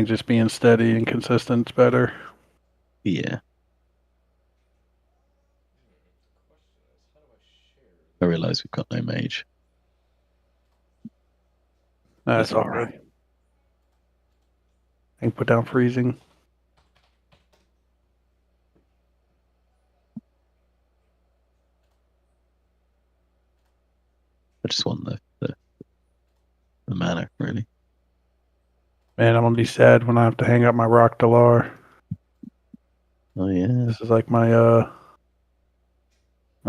think just being steady and consistent's better. Yeah. I realize we've got no mage. That's all right. I can put down freezing. I just want the mana, really. Man, I'm gonna be sad when I have to hang up my Rock Dalar. Oh yeah. This is like my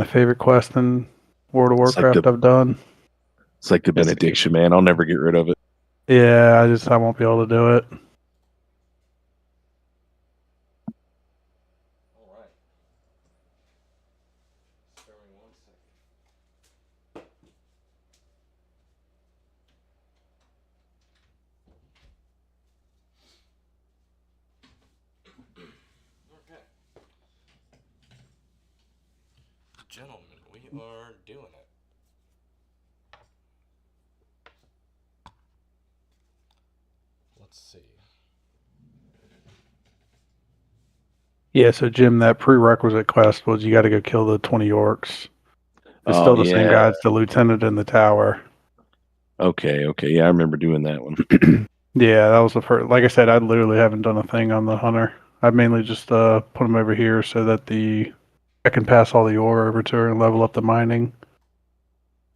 favorite quest in World of It's like Warcraft I've done. It's like the That's a good benediction, man. I'll never get rid of it. Yeah, I won't be able to do it. All right. Spare me 1 second. Okay. Gentlemen, we are doing it. Let's see. Yeah, so Jim, that prerequisite quest was you got to go kill the 20 orcs. It's Oh, still the same yeah. guy as the lieutenant in the tower. Okay. Yeah, I remember doing that one. Yeah, that was the first. Like I said, I literally haven't done a thing on the hunter. I mainly just put him over here so that I can pass all the ore over to her and level up the mining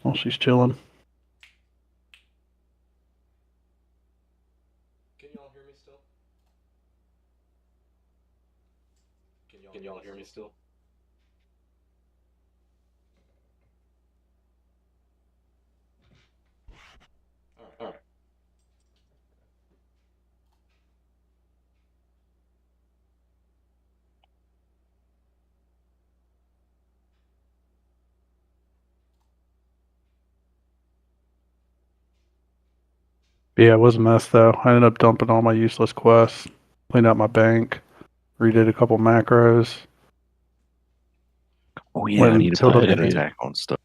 while she's chilling. Can y'all hear me still? Can y'all hear me still? All right. But yeah, it was a mess though. I ended up dumping all my useless quests, cleaned out my bank, redid a couple macros. Oh yeah, I need to Tilted put an yeah. attack on stuff.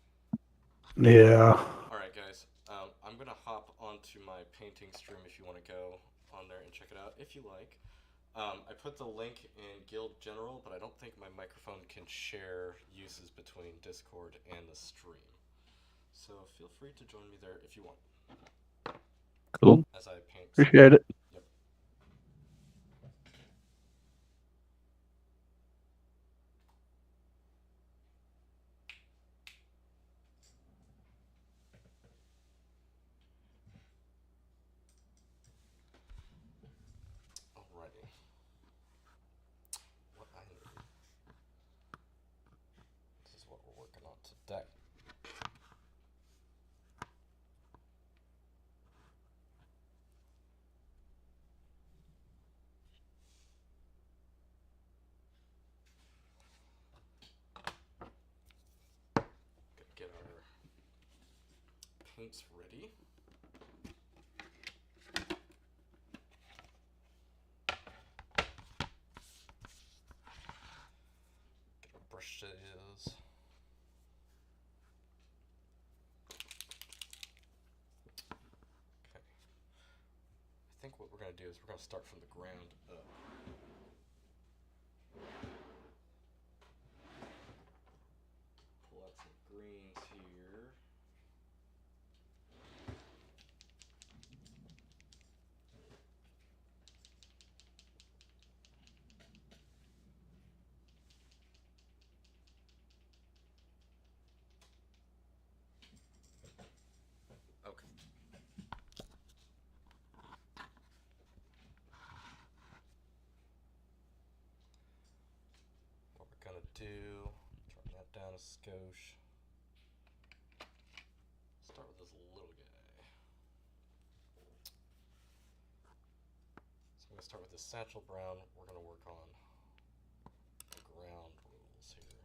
Yeah. All right, guys. I'm gonna hop onto my painting stream if you want to go on there and check it out if you like. I put the link in Guild General, but I don't think my microphone can share uses between Discord and the stream. So feel free to join me there if you want. Cool. As I paint. Appreciate it. Yep. Alrighty. What I need. This is what we're working on today. Gonna get our paints ready. Get our brushes. Okay. I think what we're gonna do is we're gonna start from the ground up. Pull out some greens here. Okay. What we're gonna do, turn that down a skosh. Start with this little guy. So I'm gonna start with this Satchel Brown. We're gonna work on the ground rules here.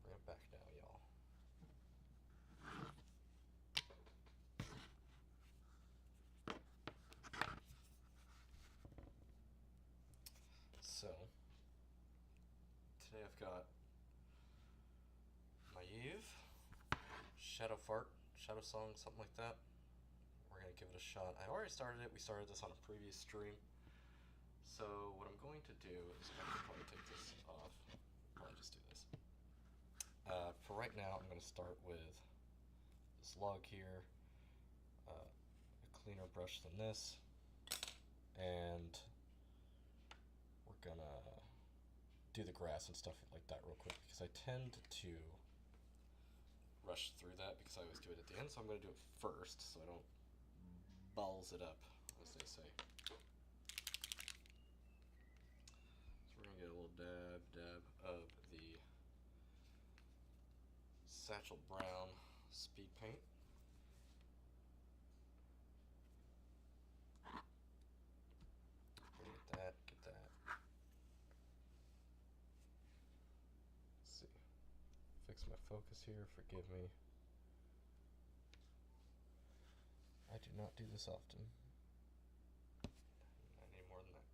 Bring it back down, y'all. So today I've got Maiev, Shadow Fart, Shadow Song, something like that. We're gonna gonna give it a shot. I already started it. We started this on a previous stream. So what I'm going to do is I can probably take this off. Probably just do this. For right now, I'm gonna start with this log here, a cleaner brush than this, and we're gonna do the grass and stuff like that real quick because I tend to rush through that because I always do it at the end, so I'm gonna do it first so I don't balls it up, as they say. So we're gonna get a little dab of the Satchel Brown speed paint. Get that. Let's see. Fix my focus here, forgive me. I do not do this often. I need more than that.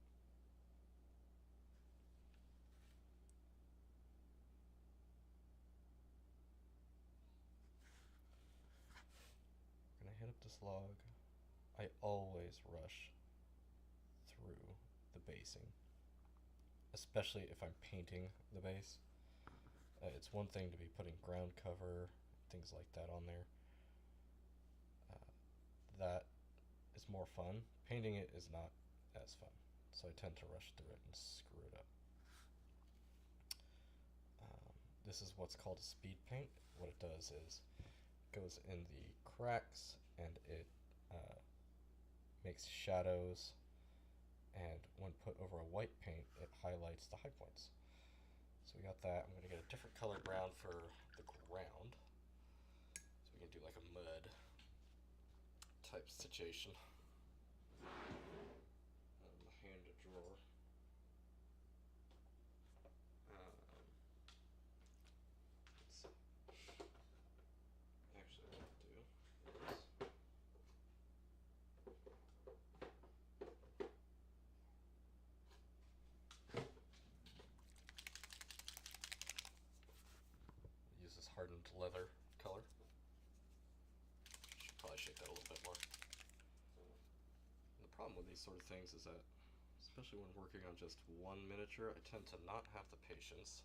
I'm gonna hit up this log. I always rush through the basing, especially if I'm painting the base. It's one thing to be putting ground cover, things like that on there. That is more fun. Painting it is not as fun, so I tend to rush through it and screw it up. This is what's called a speed paint. What it does is it goes in the cracks and it makes shadows, and when put over a white paint it highlights the high points. So we got that. I'm going to get a different color ground for the ground, so we can do like a mud type situation. Hand a drawer. Let's see. Actually, what I'll do is use this hardened leather color. Should probably shake that a little bit more. And the problem with these sort of things is that, especially when working on just one miniature, I tend to not have the patience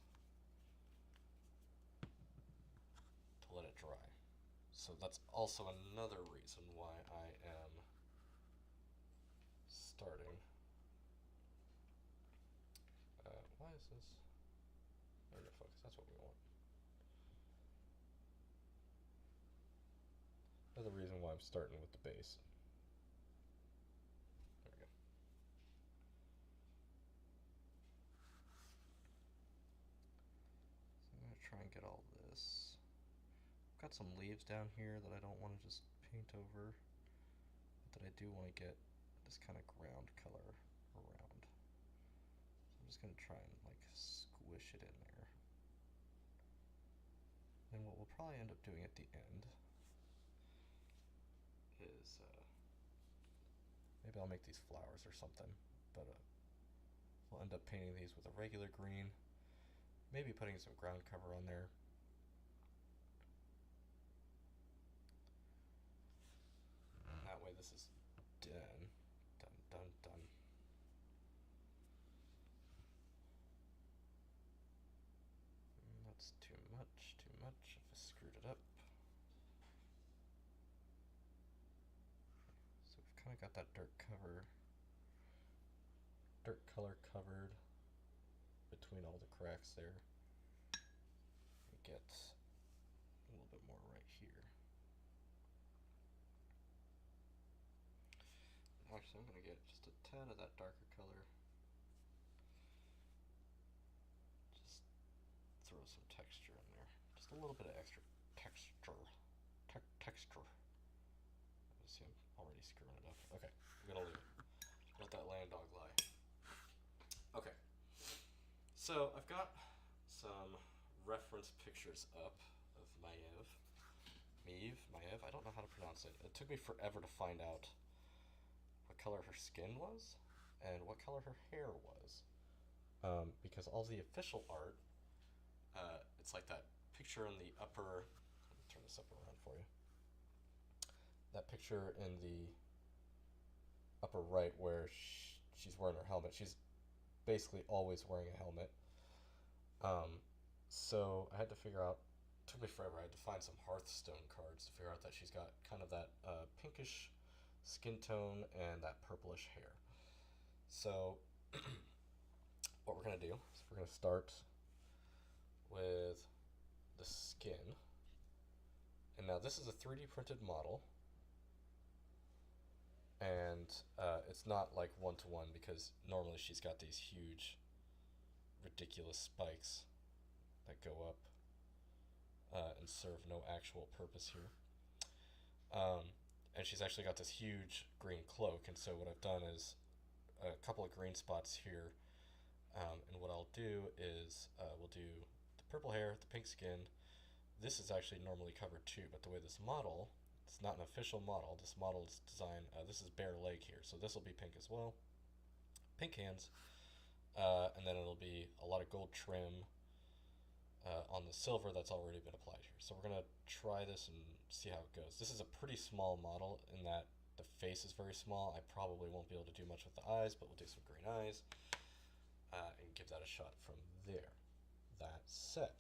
to let it dry. So that's also another reason why I am starting. Why is this? There, focus. That's what we want. Another reason why I'm starting with the base. There we go. So I'm going to try and get all this. I've got some leaves down here that I don't want to just paint over, but that I do want to get this kind of ground color around. So I'm just going to try and like squish it in there. And what we'll probably end up doing at the end is maybe I'll make these flowers or something, but we'll end up painting these with a regular green, maybe putting some ground cover on there. That way this is done. Done. That's too much. If I screwed it up. So we've kind of got that dirt color covered between all the cracks there. We get a little bit more right here. Actually, I'm going to get just a tad of that darker color. Just throw some texture in there. Just a little bit of extra texture. Texture. See, I'm already screwing it up. Okay, I'm going to leave it. Let that land dog lie. Okay. So, I've got some reference pictures up of Maiev. I don't know how to pronounce it. It took me forever to find out what color her skin was and what color her hair was, because all the official art, it's like that picture in the upper, let me turn this up around for you, that picture in the upper right where she's wearing her helmet. She's basically always wearing a helmet. So I had to figure out. It took me forever. I had to find some Hearthstone cards to figure out that she's got kind of that pinkish skin tone and that purplish hair. So what we're gonna do is we're gonna start with the skin. And now this is a 3D printed model, and it's not like one-to-one because normally she's got these huge, ridiculous spikes that go up and serve no actual purpose here. And she's actually got this huge green cloak, and so what I've done is a couple of green spots here, and what I'll do is we'll do the purple hair, the pink skin. This is actually normally covered too, but the way this model, it's not an official model. This model is designed, this is bare leg here, so this will be pink as well. Pink hands, and then it'll be a lot of gold trim on the silver that's already been applied here. So we're going to try this and see how it goes. This is a pretty small model in that the face is very small. I probably won't be able to do much with the eyes, but we'll do some green eyes and give that a shot from there. That said,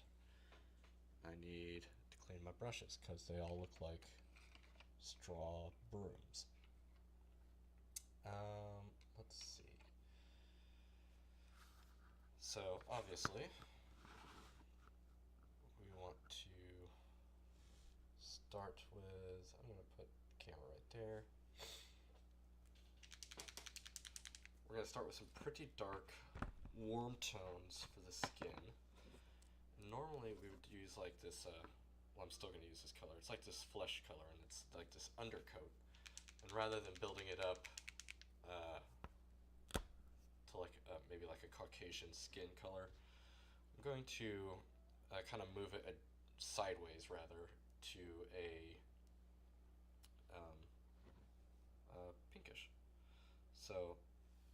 I need to clean my brushes because they all look like straw brooms. Let's see. So obviously we want to start with, I'm going to put the camera right there. We're going to start with some pretty dark, warm tones for the skin. Normally we would use like this, well, I'm still going to use this color. It's like this flesh color, and it's like this undercoat. And rather than building it up to like maybe like a Caucasian skin color, I'm going to kind of move it sideways rather to a pinkish. So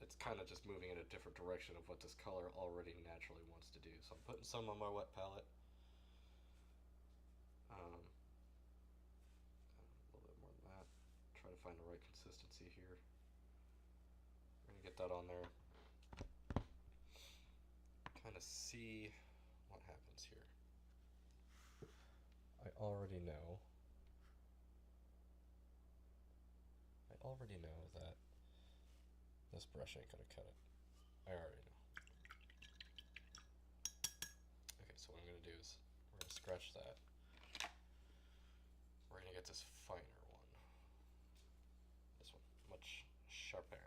it's kind of just moving in a different direction of what this color already naturally wants to do. So I'm putting some on my wet palette. A little bit more than that. Try to find the right consistency here. We're going to get that on there. Kind of see what happens here. I already know that this brush ain't gonna cut it. I already know. Okay, so what I'm gonna do is we're gonna scratch that. We're gonna get this finer one. This one, much sharper.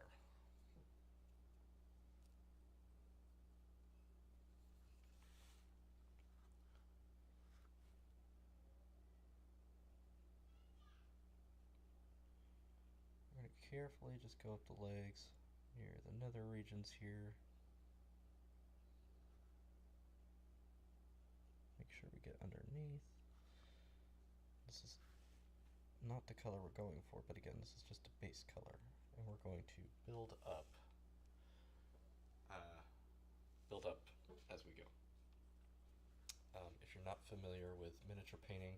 We're gonna carefully just go up the legs near the nether regions here. Make sure we get underneath. This is not the color we're going for, but again, this is just a base color, and we're going to build up as we go. If you're not familiar with miniature painting,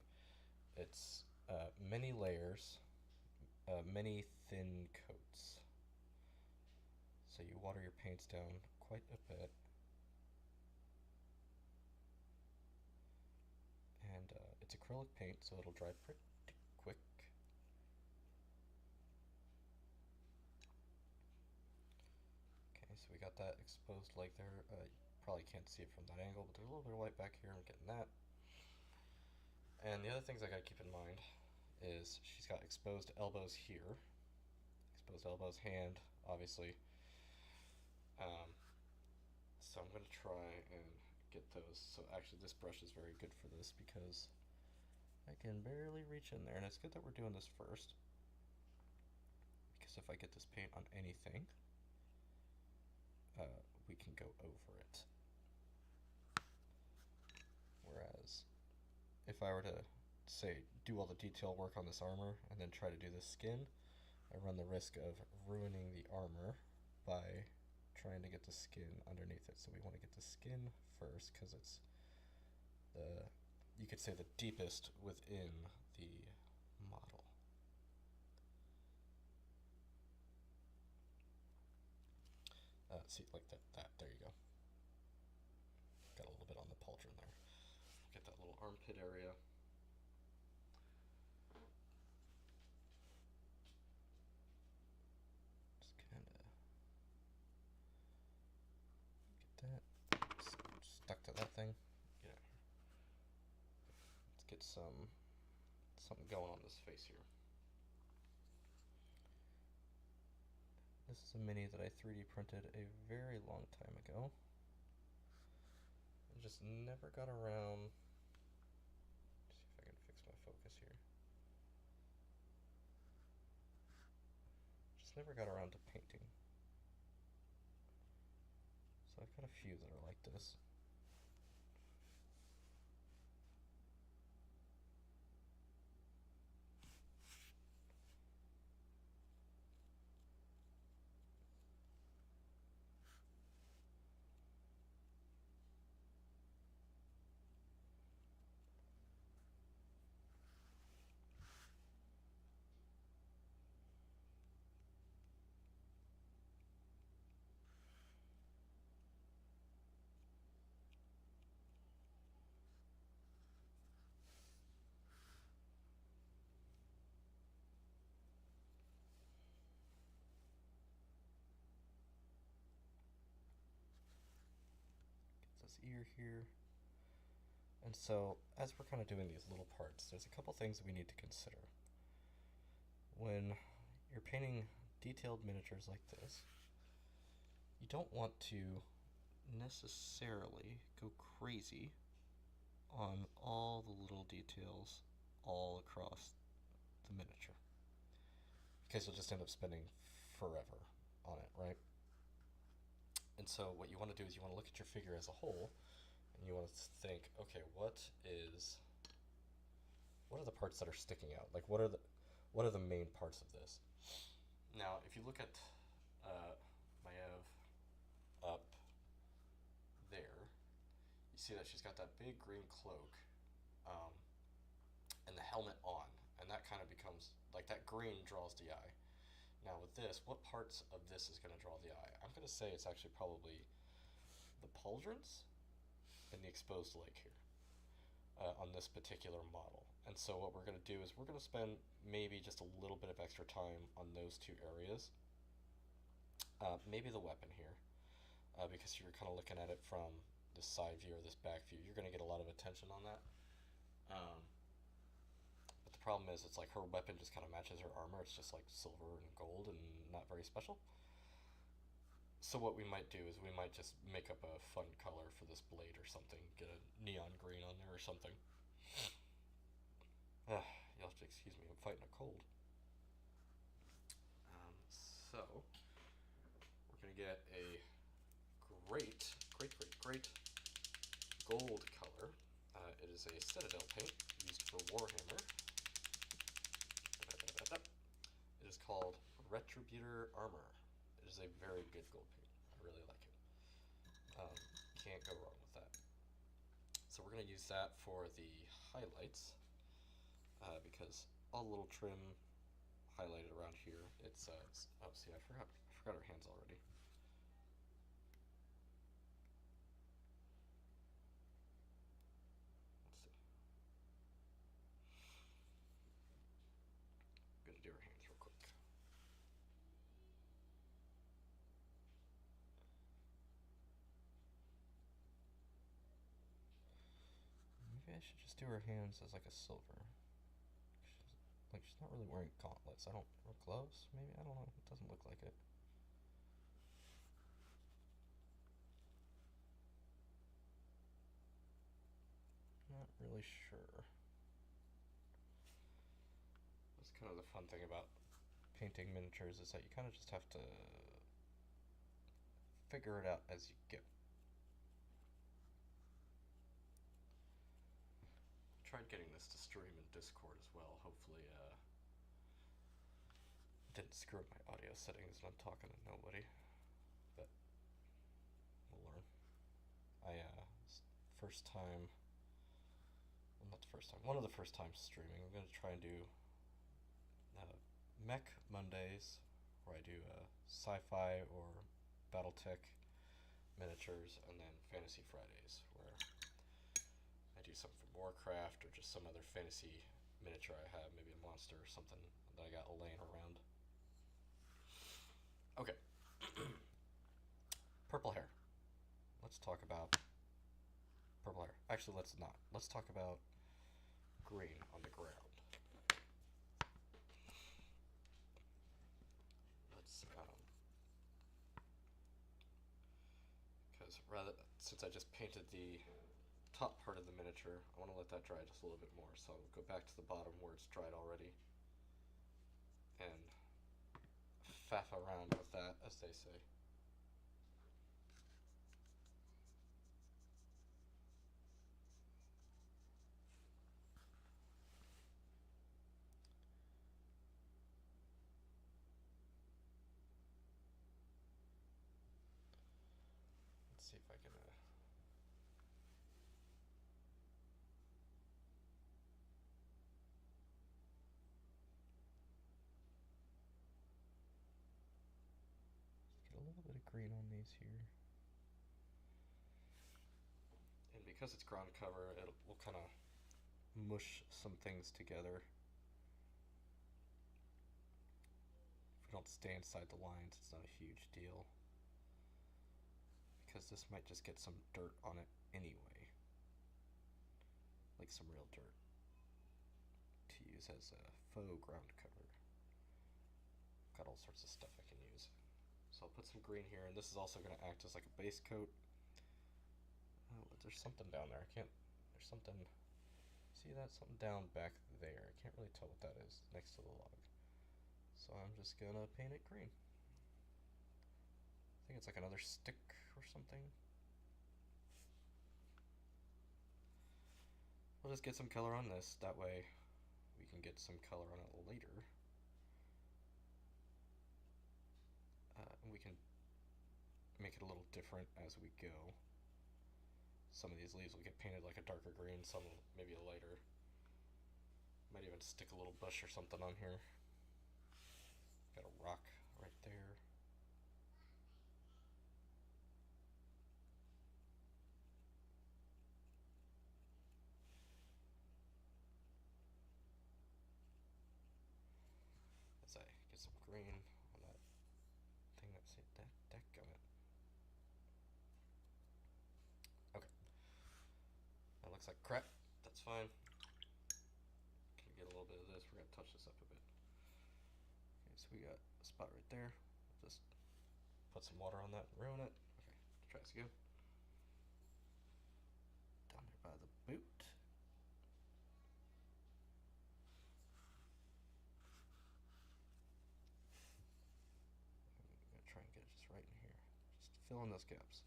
it's many layers, many thin coats. So you water your paints down quite a bit, and it's acrylic paint, so it'll dry pretty quick. Okay, so we got that exposed leg there. You probably can't see it from that angle, but there's a little bit of white back here. I'm getting that. And the other things I gotta keep in mind is she's got exposed elbows here. Exposed elbows, hand, obviously. So I'm going to try and get those. So actually this brush is very good for this because I can barely reach in there. And it's good that we're doing this first, because if I get this paint on anything, we can go over it. Whereas if I were to, say, do all the detail work on this armor and then try to do the skin, I run the risk of ruining the armor by trying to get the skin underneath it. So we want to get the skin first because it's the, you could say, the deepest within the model. see, like that. There you go. Got a little bit on the pauldron there. Get that little armpit area. Just kind of get that stuck to that thing. Yeah. Let's get something going on this face here. This is a mini that I 3D printed a very long time ago. I just never got around. Let's see if I can fix my focus here. Just never got around to painting. So I've got a few that are like this. This ear here. And so as we're kind of doing these little parts, there's a couple things that we need to consider. When you're painting detailed miniatures like this, you don't want to necessarily go crazy on all the little details all across the miniature, because you'll just end up spending forever on it, right? And so what you want to do is you want to look at your figure as a whole, and you want to think, okay, what are the parts that are sticking out? Like, what are the main parts of this? Now, if you look at Maiev up there, you see that she's got that big green cloak, and the helmet on, and that kind of becomes like that green draws the eye. Now with this, what parts of this is going to draw the eye? I'm going to say it's actually probably the pauldrons and the exposed leg here on this particular model. And so what we're going to do is we're going to spend maybe just a little bit of extra time on those two areas. Maybe the weapon here, because you're kind of looking at it from this side view or this back view. You're going to get a lot of attention on that. But the problem is it's like her weapon just kind of matches her armor. It's just like silver and gold and not very special. So what we might do is we might just make up a fun color for this blade or something. Get a neon green on there or something. You'll have to excuse me, I'm fighting a cold. So we're going to get a great gold color. It is a Citadel paint used for Warhammer. It is called Retributor Armor. It is a very good gold paint. I really like it. Can't go wrong with that. So we're going to use that for the highlights, because all the little trim highlighted around here, it's oh, see, I forgot her hands already. Let's see. I'm gonna do her hands real quick. Maybe I should just do her hands as like a silver. She's not really wearing gauntlets. Or gloves, maybe? I don't know. It doesn't look like it. Not really sure. That's kind of the fun thing about painting miniatures, is that you kind of just have to figure it out as you go. Tried getting this to stream in Discord as well. Hopefully, didn't screw up my audio settings and I'm talking to nobody, but we'll learn. First time, well, not the first time, one of the first times streaming. I'm going to try and do Mech Mondays, where I do sci-fi or BattleTech miniatures, and then Fantasy Fridays, where I do something from Warcraft or just some other fantasy miniature I have, maybe a monster or something that I got laying around. Okay. Purple hair. Let's talk about purple hair. Actually, let's not. Let's talk about green on the ground. Let's, because since I just painted the top part of the miniature, I want to let that dry just a little bit more. So I'll go back to the bottom where it's dried already and faff around with that, as they say. Let's see if I can get a little bit of green on these here. And because it's ground cover, we'll kind of mush some things together. If we don't stay inside the lines, it's not a huge deal, because this might just get some dirt on it anyway, like some real dirt, to use as a faux ground cover. Got all sorts of stuff I can use. So I'll put some green here, and this is also going to act as like a base coat. Oh, there's something down there. There's something, see that? Something down back there. I can't really tell what that is next to the log. So I'm just going to paint it green. I think it's like another stick or something. We'll just get some color on this. That way we can get some color on it later. And we can make it a little different as we go. Some of these leaves will get painted like a darker green, some maybe a lighter. Might even stick a little bush or something on here. Got a rock right there. As I get some green on that thing that's that dadgummit. Okay. That looks like crap. That's fine. Can we get a little bit of this? We're gonna touch this up a bit. Okay, so we got a spot right there. Just put some water on that and ruin it. Okay, try this again. Down there by the boot. I'm gonna try and get it just right in here. Just fill in those gaps.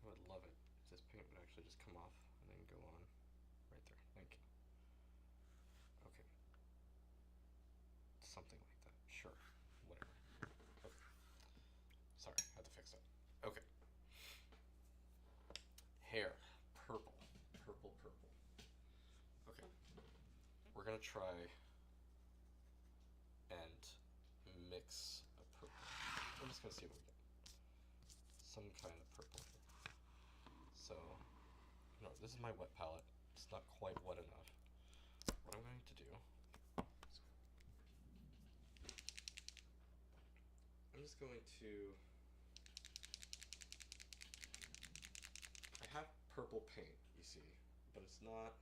I would love it if this paint would actually just come off and then go on right there. Thank you. Okay. Something like that. Sure. Whatever. Okay. Sorry, I had to fix that. Okay. Hair. Purple. Purple, purple. Okay. We're gonna try and mix a purple. I'm just gonna see what we get. Some kind of purple here. So, no, this is my wet palette. It's not quite wet enough. What I'm going to do, I'm just going to, I have purple paint, you see, but it's not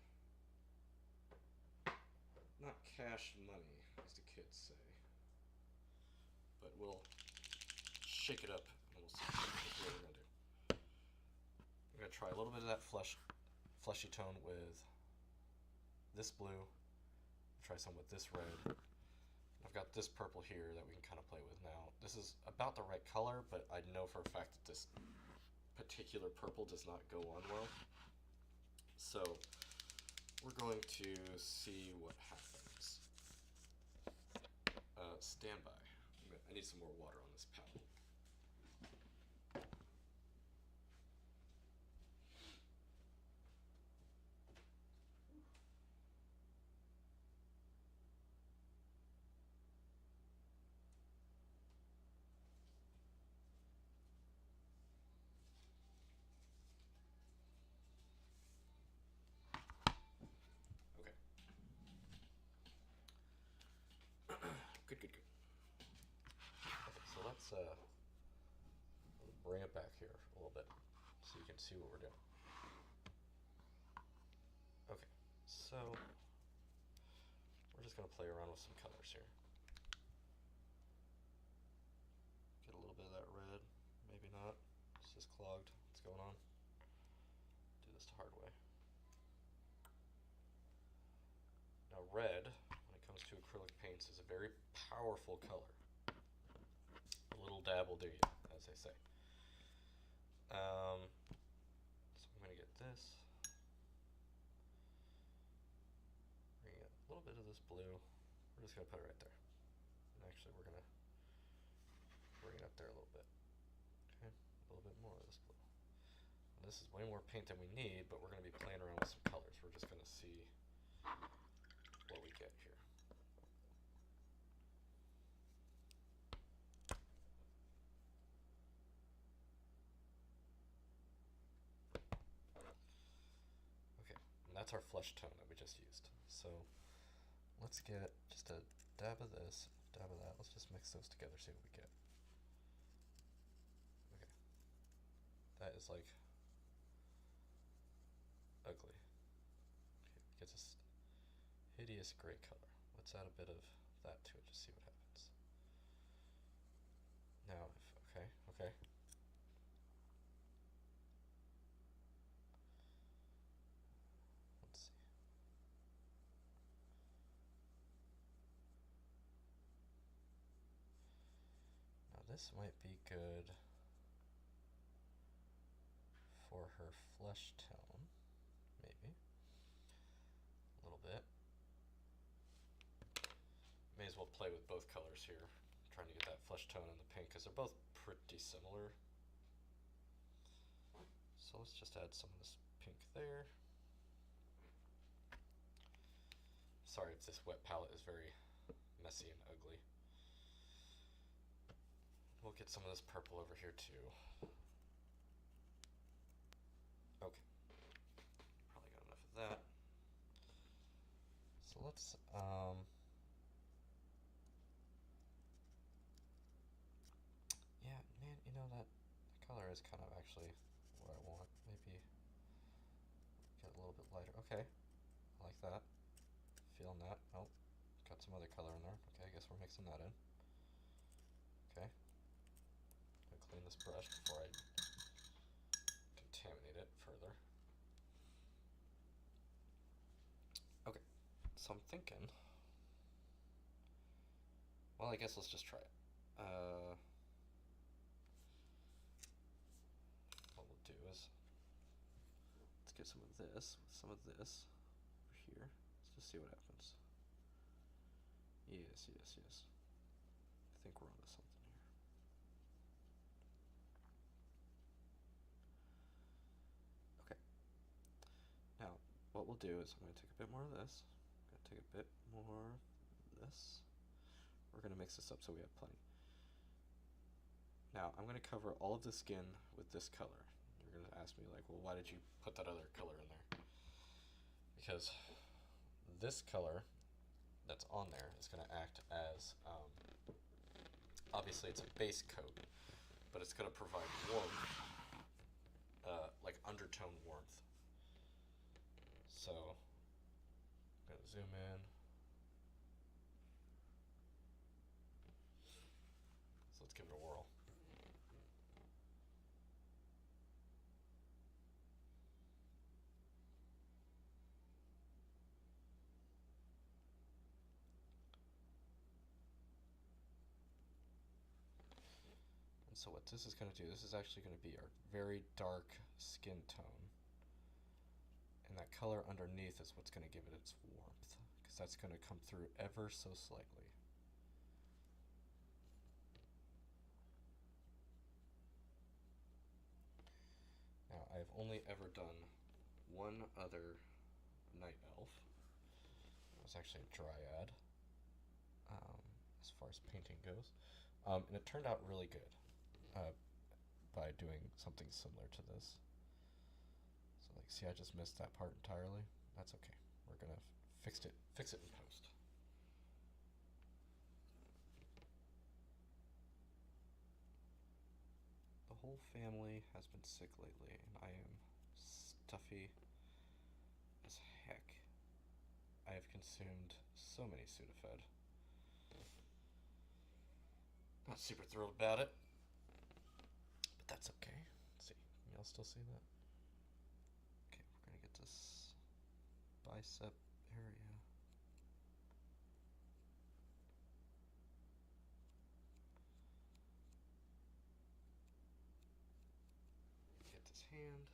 cash money, as the kids say. But we'll shake it up and we'll see what we're going to do. I'm going to try a little bit of that fleshy tone with this blue. Try some with this red. I've got this purple here that we can kind of play with now. This is about the right color, but I know for a fact that this particular purple does not go on well. So we're going to see what happens. Stand by. I need some more water on this palette. you can see what we're doing. Okay, so we're just going to play around with some colors here. Get a little bit of that red, maybe not. It's just clogged. What's going on? Do this the hard way. Now red, when it comes to acrylic paints, is a very powerful color. A little dab will do you, as they say. So I'm going to get this. We're going to get a little bit of this blue. We're just going to put it right there. And actually we're going to bring it up there a little bit. Okay, a little bit more of this blue. And this is way more paint than we need, but we're going to be playing around with some colors. We're just going to see what we get here. Okay, and that's our flesh tone that we just used. So let's get just a dab of this, dab of that. Let's just mix those together, see what we get. Okay, that is like ugly. Okay, it gets this hideous gray color. Let's add a bit of that to it, just see what happens. Now, okay. Let's see. Now this might be good for her flesh tone, maybe. A little bit. May as well play with both colors here, trying to get that flesh tone and the pink, because they're both pretty similar. So let's just add some of this pink there. Sorry if this wet palette is very messy and ugly. We'll get some of this purple over here too. Okay, probably got enough of that. So let's yeah, man, you know that color is kind of actually what I want. Maybe get a little bit lighter. Okay, I like that. Feeling that. Oh, got some other color in there. Okay, I guess we're mixing that in. Okay, I'm gonna clean this brush before I contaminate it further. Okay, so I'm thinking, well, I guess let's just try it. What we'll do is, let's get some of this, over here. Let's just see what happens. Yes. I think we're onto something here. Okay. Now, what we'll do is I'm going to take a bit more of this. I'm going to take a bit more of this. We're going to mix this up so we have plenty. Now, I'm going to cover all of the skin with this color. You're going to ask me, like, well, why did you put that other color in there? Because this color that's on there is going to act as, obviously it's a base coat, but it's going to provide warmth, like undertone warmth. So, I'm going to zoom in. So let's give it a whirl. And so what this is going to do, this is actually going to be our very dark skin tone. And that color underneath is what's going to give it its warmth, because that's going to come through ever so slightly. Now, I've only ever done one other night elf. It was actually a dryad, as far as painting goes. And it turned out really good by doing something similar to this. So, like, see, I just missed that part entirely. That's okay. We're gonna fix it in post. The whole family has been sick lately, and I am stuffy as heck. I have consumed so many Sudafed. Not super thrilled about it, but that's okay. Let's see, can y'all still see that? Okay, we're gonna get this bicep area. Get this hand.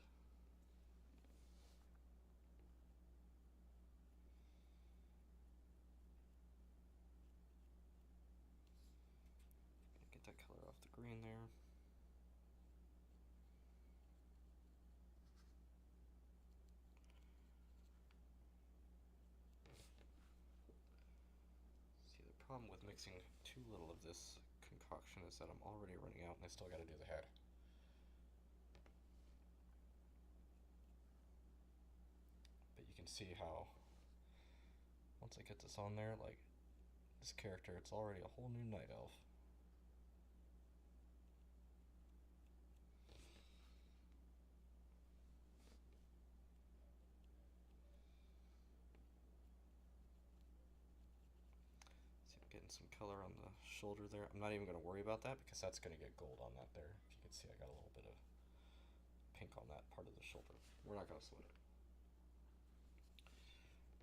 Get that color off the green there. See, the problem with mixing too little of this concoction is that I'm already running out and I still got to do the head. But you can see how once I get this on there, like this character, it's already a whole new night elf. See, I'm getting some color on the shoulder there. I'm not even going to worry about that because that's going to get gold on that there. If you can see, I got a little bit of pink on that part of the shoulder. We're not going to sweat it.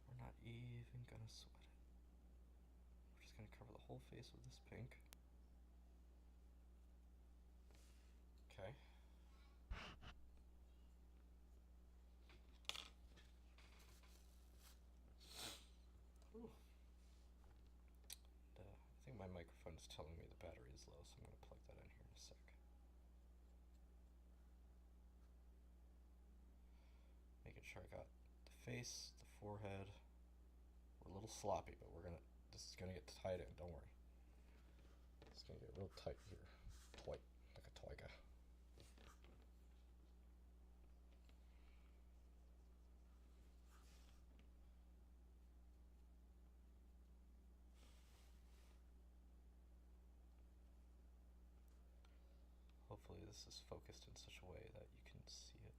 We're not even going to sweat it. We're just going to cover the whole face with this pink. Okay. Ooh. And, I think my microphone is telling me the battery is low, so I'm going to plug that in here in a sec. Making sure I got the face, the forehead. We're a little sloppy, but this is gonna get tight in, don't worry. It's gonna get real tight here. Tight, like a toiga. Hopefully this is focused in such a way that you can see it.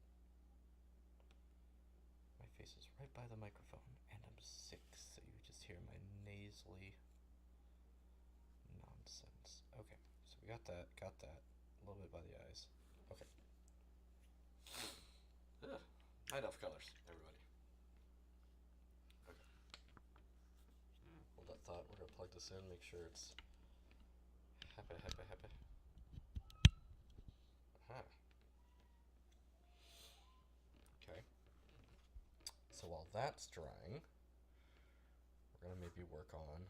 My face is right by the microphone, and I'm sick, so you just hear my nasally nonsense. Okay, so we got that, a little bit by the eyes. Okay. Ugh. Night elf colors, everybody. Okay. Hold that thought, we're gonna plug this in, make sure it's happy. Aha. Okay. So while that's drying, we're gonna maybe work on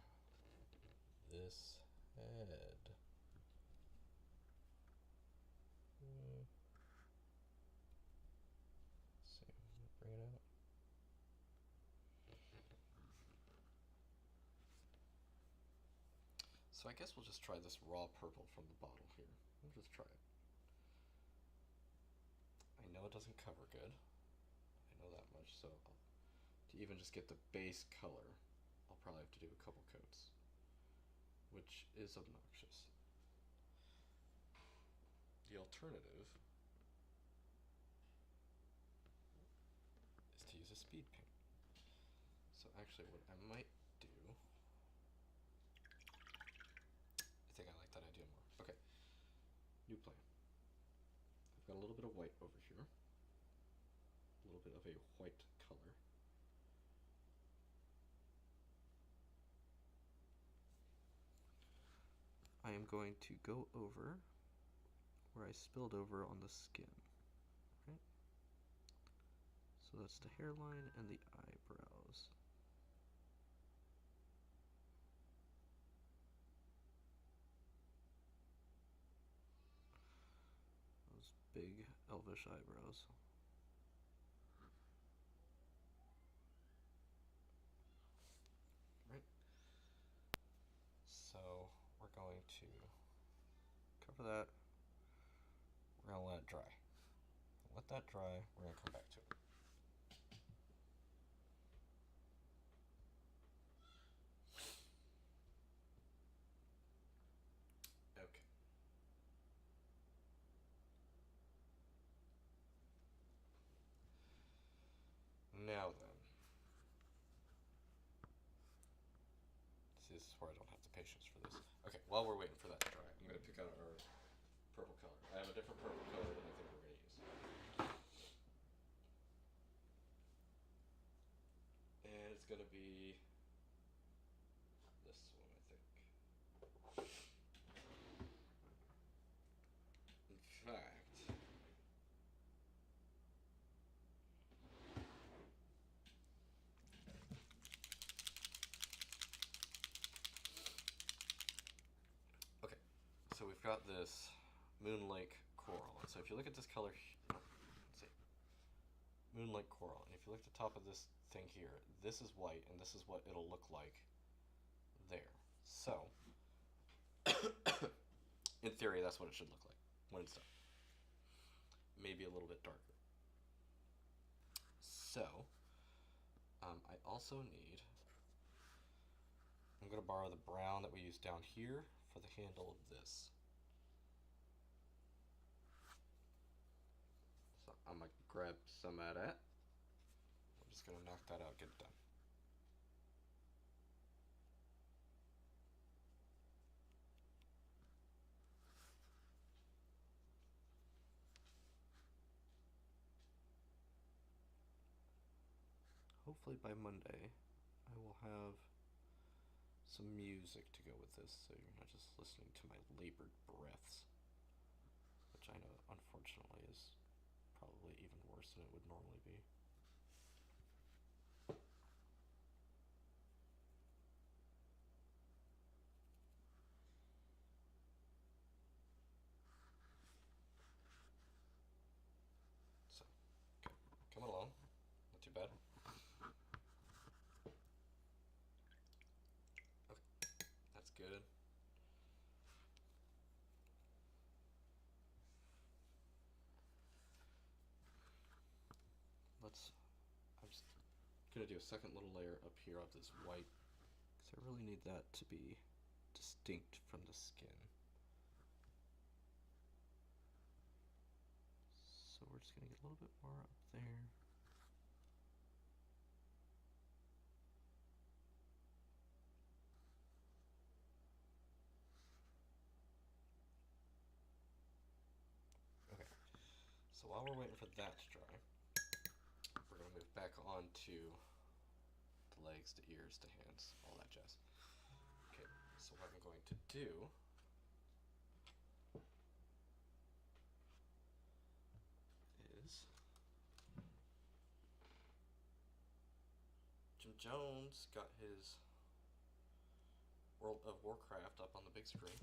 this head. Let's see, bring it out. So I guess we'll just try this raw purple from the bottle here. We'll just try it. I know it doesn't cover good. I know that much, so to even just get the base color, I'll probably have to do a couple coats, which is obnoxious. The alternative is to use a speed paint. So actually what I might do, I think I like that idea more. Okay, new plan. I've got a little bit of white over here, a little bit of a white color. I am going to go over where I spilled over on the skin, right? So that's the hairline and the eyebrows. Those big elvish eyebrows. Right? So we're going to cover that. We're going to let it dry. Let that dry. We're going to come back to it. Okay. this is where I don't have the patience for this. Okay, while we're waiting for that to dry, I'm going to pick out our purple color. I have a different purple color than I think we're going to use. And it's going to be this one, I think. In fact, okay, so we've got this Moon Lake Coral. And so if you look at this color, let's see, Moon Lake Coral, and if you look at the top of this thing here, this is white, and this is what it'll look like there. So, in theory, that's what it should look like when it's done. Maybe a little bit darker. So, I also need, I'm going to borrow the brown that we use down here for the handle of this. So I'm going to grab some of that. I'm just going to knock that out, get it done. Hopefully by Monday, I will have some music to go with this, so you're not just listening to my labored breaths, which I know, unfortunately, is probably even worse than it would normally be. So, okay, coming along, not too bad. Okay, that's good. I'm just gonna do a second little layer up here of this white, because I really need that to be distinct from the skin. So we're just gonna get a little bit more up there. Okay, so while we're waiting for that to dry, we're going to move back on to the legs, the ears, the hands, all that jazz. Okay, so what I'm going to do is Jim Jones got his World of Warcraft up on the big screen.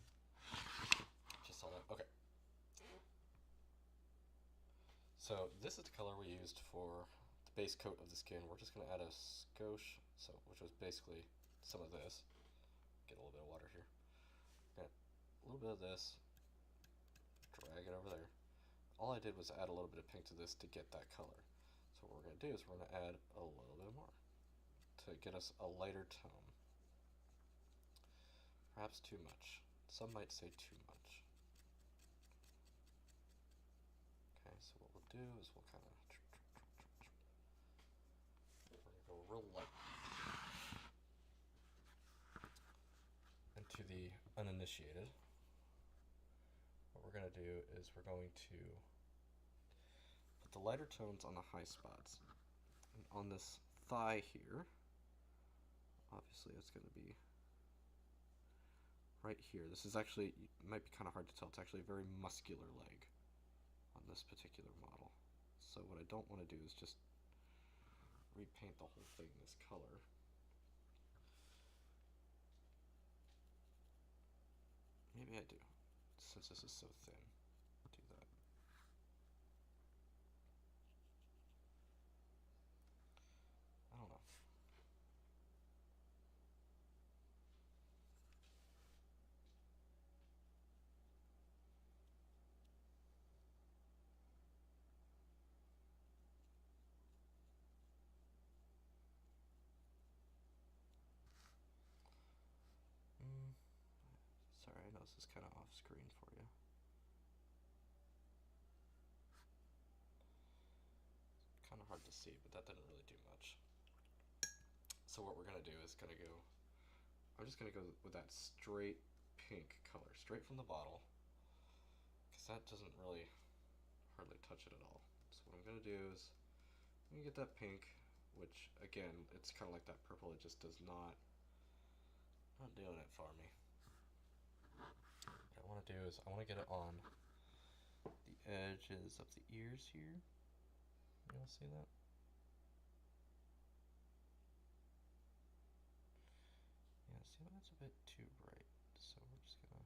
Just saw that. Okay. So this is the color we used for the base coat of the skin. We're just going to add a skosh, which was basically some of this. Get a little bit of water here. Got a little bit of this. Drag it over there. All I did was add a little bit of pink to this to get that color. So what we're going to do is we're going to add a little bit more to get us a lighter tone. Perhaps too much. Some might say too much. Okay, so what we'll do is we'll kind of, we're going to go real light. And to the uninitiated, what we're going to do is we're going to put the lighter tones on the high spots. And on this thigh here, obviously it's going to be right here. This is actually, it might be kind of hard to tell, it's actually a very muscular leg on this particular model. So what I don't want to do is just repaint the whole thing this color. Maybe I do, since this is so thin. I'll do that. I don't know. Sorry, I know this is kind of off screen for you. Kind of hard to see, but that didn't really do much. So what we're going to do is going to go I'm just gonna go with that straight pink color, straight from the bottle, because that doesn't really hardly touch it at all. So what I'm gonna do is I'm gonna get that pink, which again, it's kind of like that purple. It just does not doing it for me. What I want to do is I want to get it on the edges of the ears here. You all see that? Yeah, see, that's a bit too bright, so we're just gonna.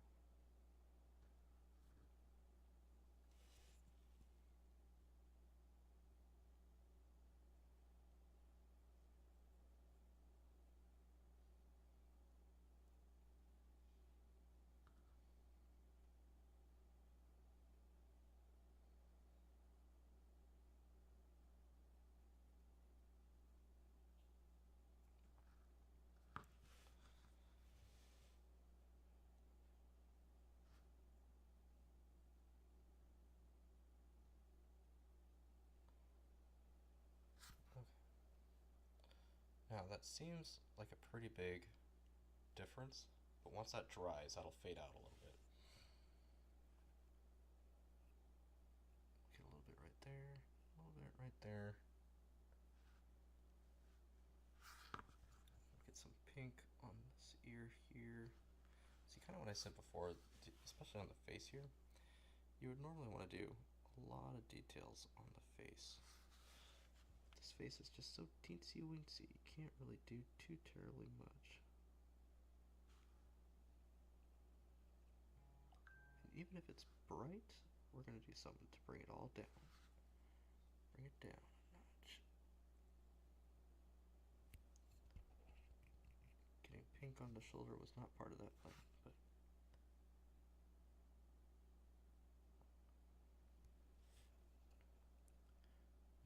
Okay. Now that seems like a pretty big difference, but once that dries, that'll fade out a little bit. Get a little bit right there, a little bit right there. Get some pink on this ear here. See, kind of what I said before, especially on the face here, you would normally want to do a lot of details on the face. This face is just so teensy weensy, you can't really do too terribly much. And even if it's bright, we're going to do something to bring it all down. Bring it down a notch. Getting pink on the shoulder was not part of that plan, but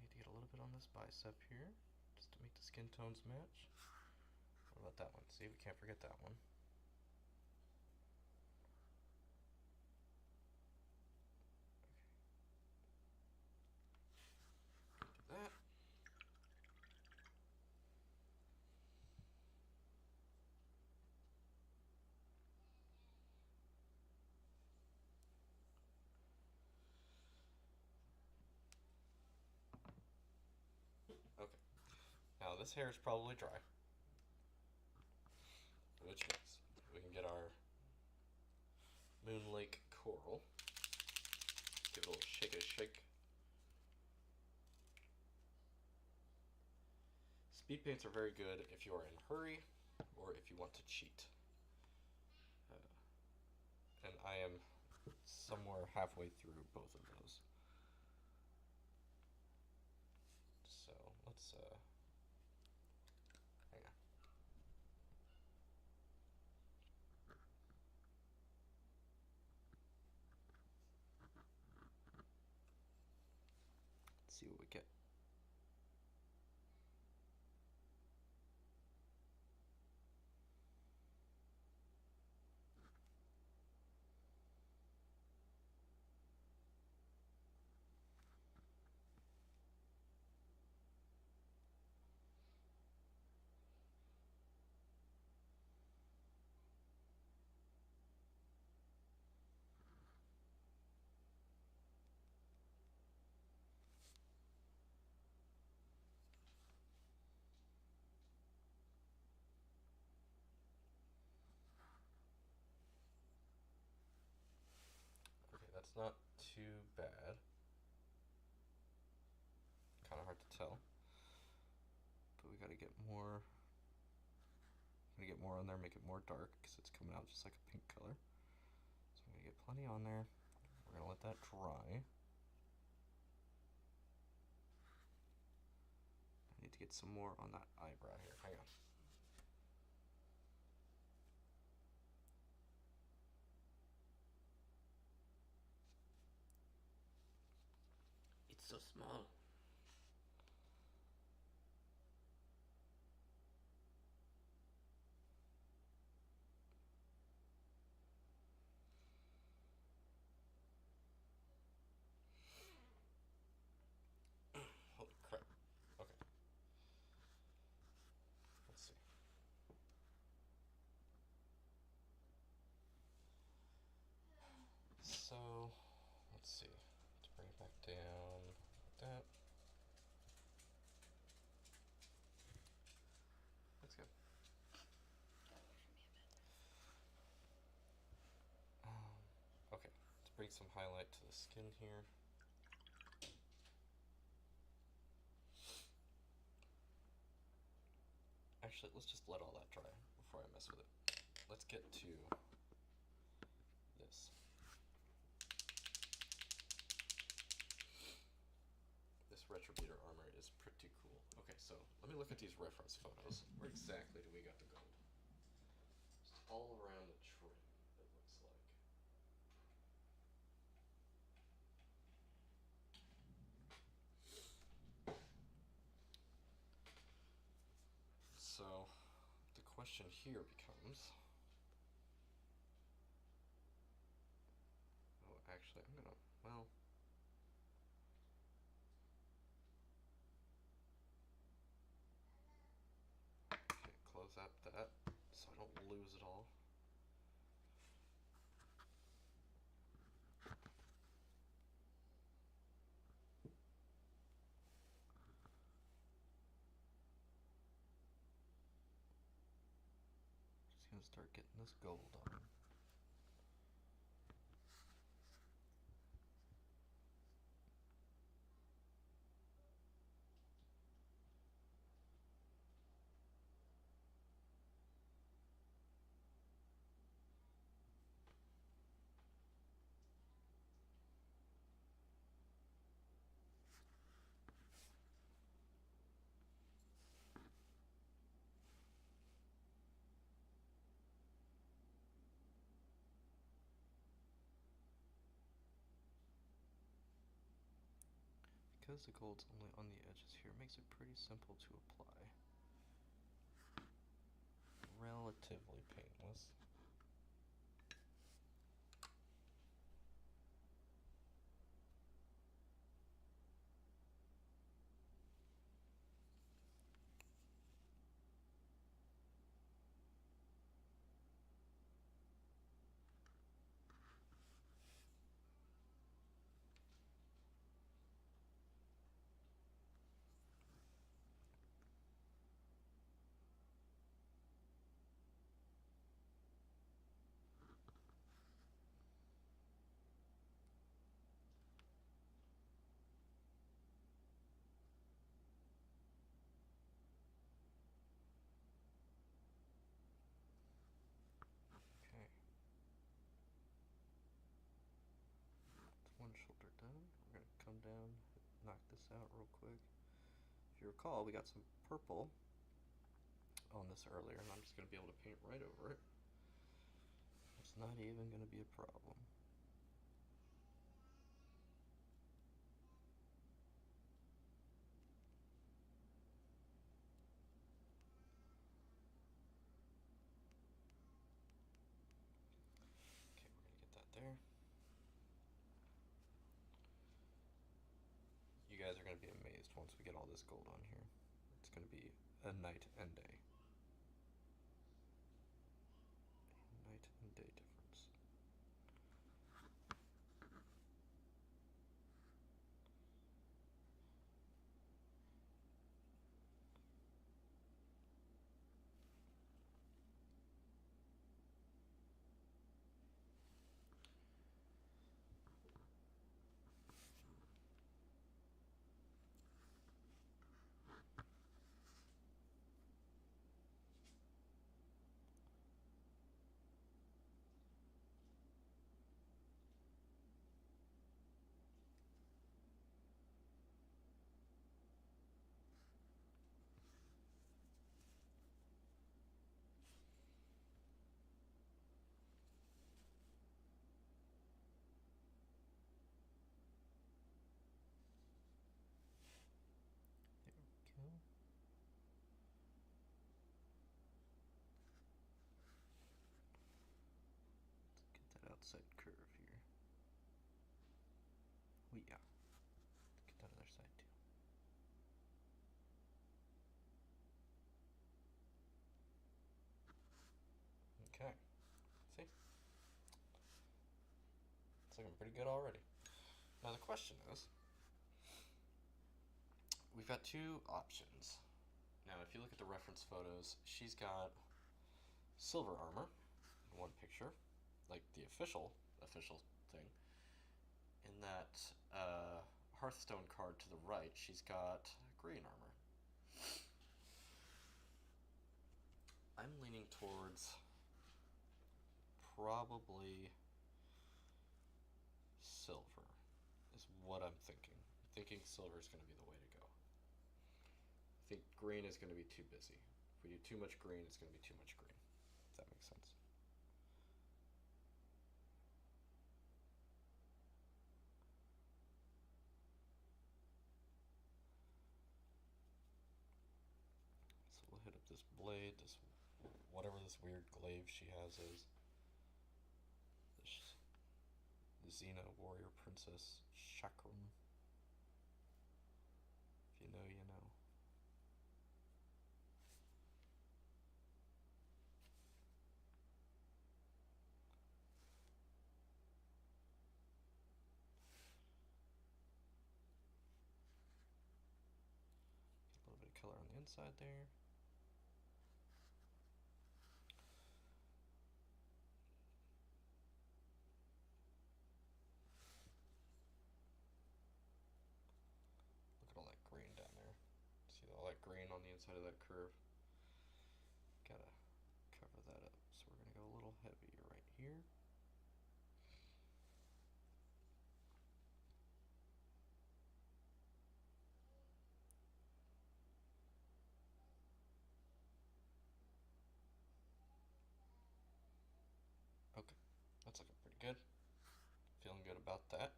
need to get a little bit on this bicep here, just to make the skin tones match. What about that one? See, we can't forget that one. Okay. Do that. Okay. Now this hair is probably dry, which means we can get our Moon Lake Coral. Give it a little shake. Speed paints are very good if you are in a hurry or if you want to cheat. And I am somewhere halfway through both of those. So let's hang on. Let's see what we get. Okay, that's not too bad. Kind of hard to tell, but we gotta get more. I'm gonna get more on there, make it more dark because it's coming out just like a pink color. So I'm gonna get plenty on there. We're gonna let that dry. I need to get some more on that eyebrow here. Hang on. It's so small. Holy crap. Okay. Let's see. bring some highlight to the skin here. Actually, let's just let all that dry before I mess with it. Let's get to this. This Retributor armor is pretty cool. Okay, so let me look at these reference photos. Where exactly do we got the gold? Just all around the trim, it looks like. So the question here becomes, oh, actually, I'm gonna, well, okay, close out that so I don't lose it all. Just gonna start getting this gold on. Because the gold's only on the edges here, it makes it pretty simple to apply. Relatively painless. Okay. That's one shoulder done. We're gonna come down, knock this out real quick. If you recall, we got some purple on this earlier, and I'm just gonna be able to paint right over it. It's not even gonna be a problem. Okay, we're gonna get that there. You guys are gonna be amazed once we get all this gold on here. It's gonna be a night and day. A night and day difference. There we go. Let's get that outside curve here. Oh yeah. Let's get that other side too. Okay. See? It's looking pretty good already. Now the question is, we've got two options. Now if you look at the reference photos, she's got silver armor in one picture, like the official thing, in that Hearthstone card to the right, she's got green armor. I'm leaning towards probably silver, is what I'm thinking. I'm thinking silver is going to be the way to go. I think green is going to be too busy. If we do too much green, it's going to be too much green. If that makes sense. So we'll hit up this blade, this whatever this weird glaive she has is. This Xena warrior princess chakram. If you know, you know. A little bit of color on the inside there. Look at all that green down there. See all that green on the inside of that curve? Gotta cover that up. So we're gonna go a little heavier right here. Okay, that's looking pretty good. Feeling good about that.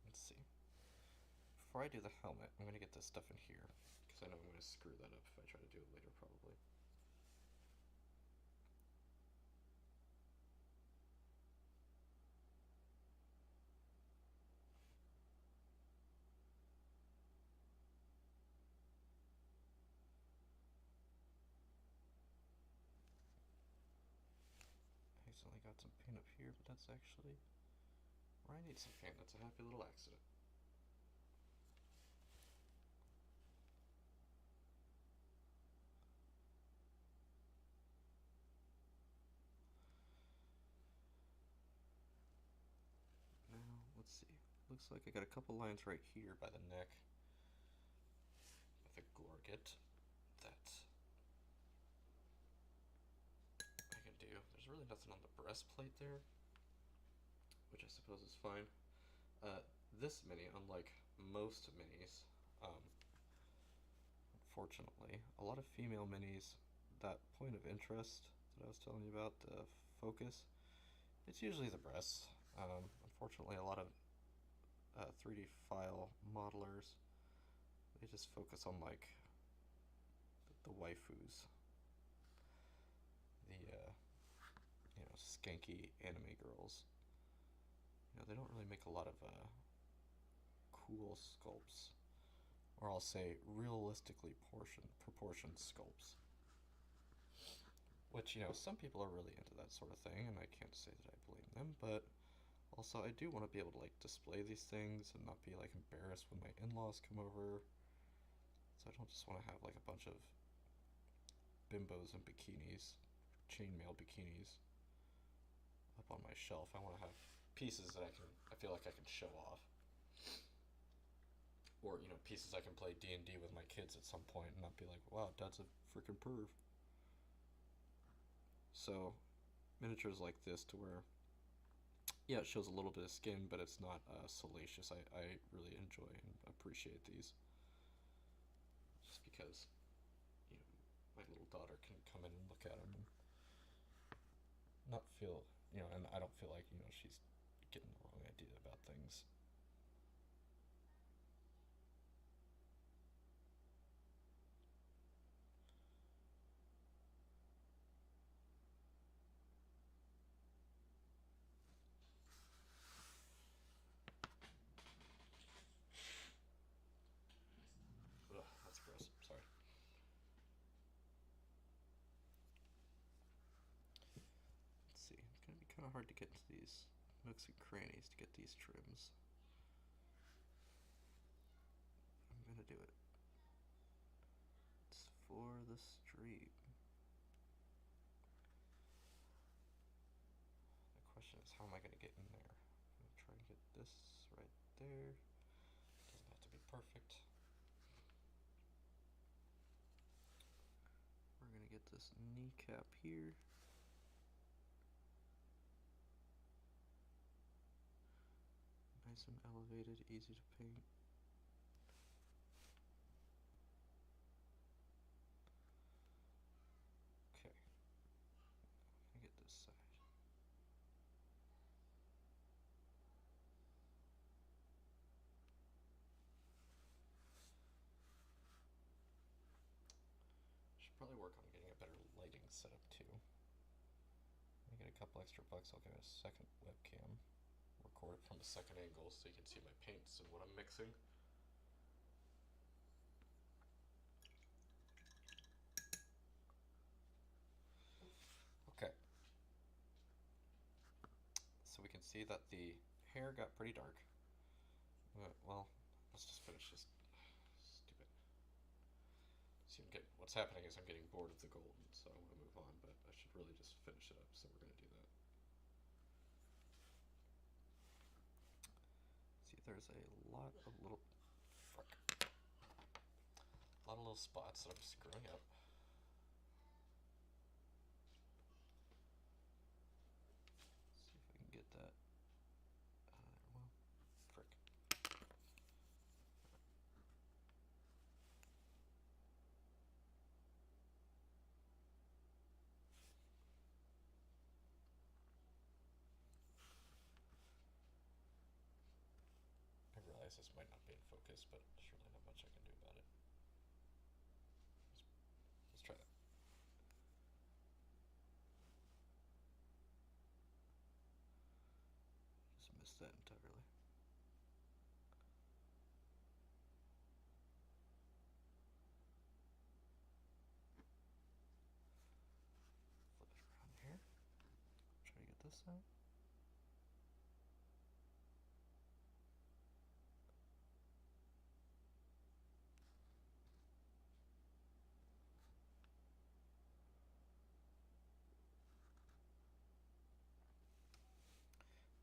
Let's see. Before I do the helmet, I'm going to get this stuff in here, because I know I'm going to screw that up if I try to do it later, probably. I accidentally got some paint up here, but that's actually where I need some paint. That's a happy little accident. Now, let's see. Looks like I got a couple lines right here by the neck with a gorget that I can do. There's really nothing on the breastplate there, which I suppose is fine. This mini, unlike most minis, unfortunately, a lot of female minis, that point of interest that I was telling you about, the focus, it's usually the breasts. Unfortunately, a lot of 3D file modelers, they just focus on like the waifus, the you know, skanky anime girls. You know, they don't really make a lot of cool sculpts, or I'll say realistically proportioned sculpts. Which, you know, some people are really into that sort of thing, and I can't say that I blame them, but also I do want to be able to like display these things and not be like embarrassed when my in-laws come over. So I don't just want to have like a bunch of bimbos in bikinis, chainmail bikinis, up on my shelf. I want to have pieces that I feel like I can show off. Or, you know, pieces I can play D&D with my kids at some point and not be like, wow, Dad's a freaking perv. So, miniatures like this to where, yeah, it shows a little bit of skin, but it's not salacious. I really enjoy and appreciate these. Just because, you know, my little daughter can come in and look at them and not feel, you know, and I don't feel like, you know, she's getting the wrong idea about things. Ugh, that's gross. Sorry. Let's see. It's going to be kind of hard to get into these nooks and crannies to get these trims. I'm going to do it. It's for the stream. this right there. Doesn't have to be perfect. We're gonna get this kneecap here. Nice and elevated, easy to paint. Okay. I'm gonna get this side. Should probably work on getting a better lighting setup too. When I get a couple extra bucks, I'll get a second webcam. Record it from a second angle so you can see my paints and what I'm mixing. Okay. So we can see that the hair got pretty dark. Well, let's just finish this. Stupid. See, what's happening is I'm getting bored of the gold, so I want to move on, but I should really just finish it up, so we're going to do that. See, there's a lot of little spots that I'm screwing up. Let's see if I can get that out of there. Well, frick. I realize this might not be in focus, but there's really not much I can do about it. Let's try that. Just missed that entirely. Flip it around here. Try to get this side.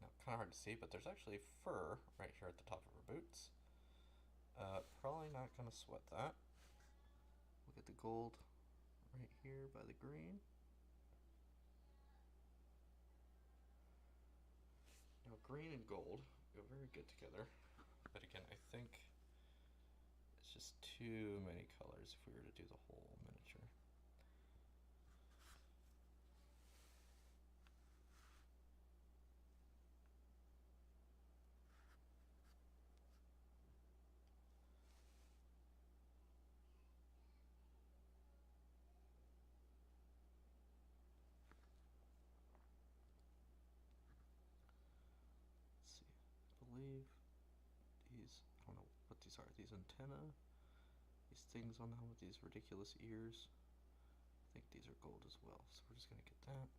Now, kind of hard to see, but there's actually fur right here at the top of her boots. Probably not going to sweat that. We'll get the gold right here by the green. Now, green and gold go very good together, but again, I think it's just too many colors if we were to do the whole miniature. Let's see, I believe these, I don't know what these are, these antennae, these things on the helmet, these ridiculous ears. I think these are gold as well, so we're just going to get that.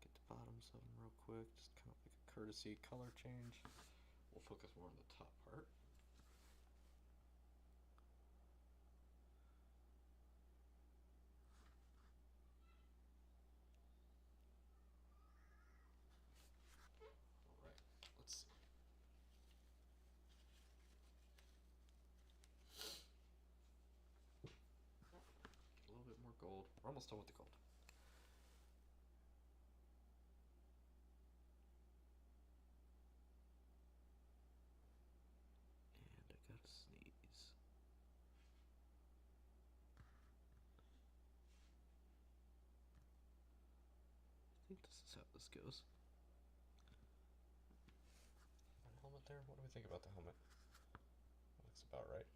Get the bottoms of them real quick, just kind of like a courtesy color change. We'll focus more on the top part. Alright, let's see. Get a little bit more gold. We're almost done with the gold. And I gotta sneeze. I think this is how this goes. Got a helmet there? What do we think about the helmet? Looks about right.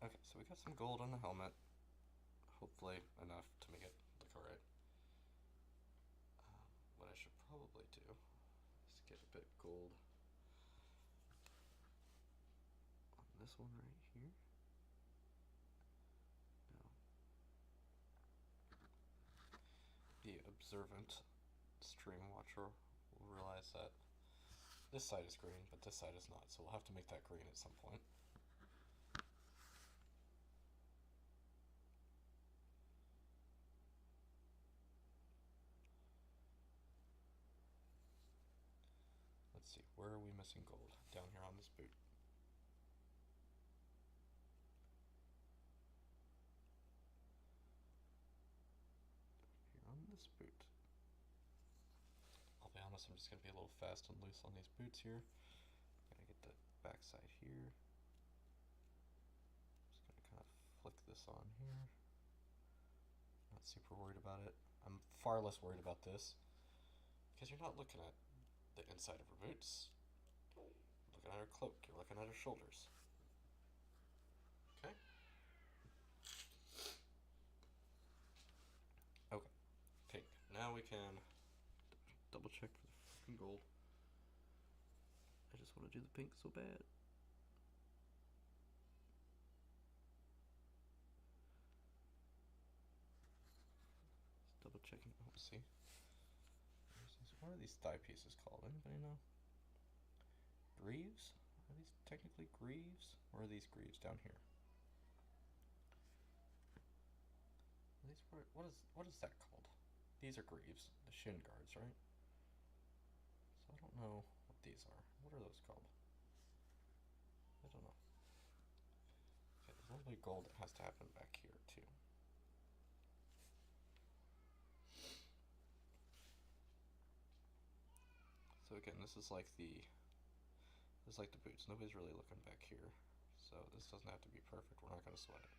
Okay, so we got some gold on the helmet. Hopefully enough to make it look alright. What I should probably do is get a bit of gold on this one right here. Now, the observant stream watcher will realize that this side is green, but this side is not, so we'll have to make that green at some point. Let's see, where are we missing gold? Down here on this boot. Here on this boot. I'll be honest, I'm just going to be a little fast and loose on these boots here. Gotta get the back side here. Just going to kind of flick this on here. Not super worried about it. I'm far less worried about this because you're not looking at the inside of her boots. You're looking at her cloak. You're looking at her shoulders. Okay? Okay. Pink. Now we can double check for the fucking gold. I just want to do the pink so bad. Just double checking. Oh, see. What are these thigh pieces called? Anybody know? Greaves? Are these technically greaves? Or are these greaves down here? Are these, what is that called? These are greaves, the shin guards, right? So I don't know what these are. What are those called? I don't know. Okay, there's a little bit of gold that has to happen back here too. So again, this is like the boots. Nobody's really looking back here, so this doesn't have to be perfect. We're not going to sweat it.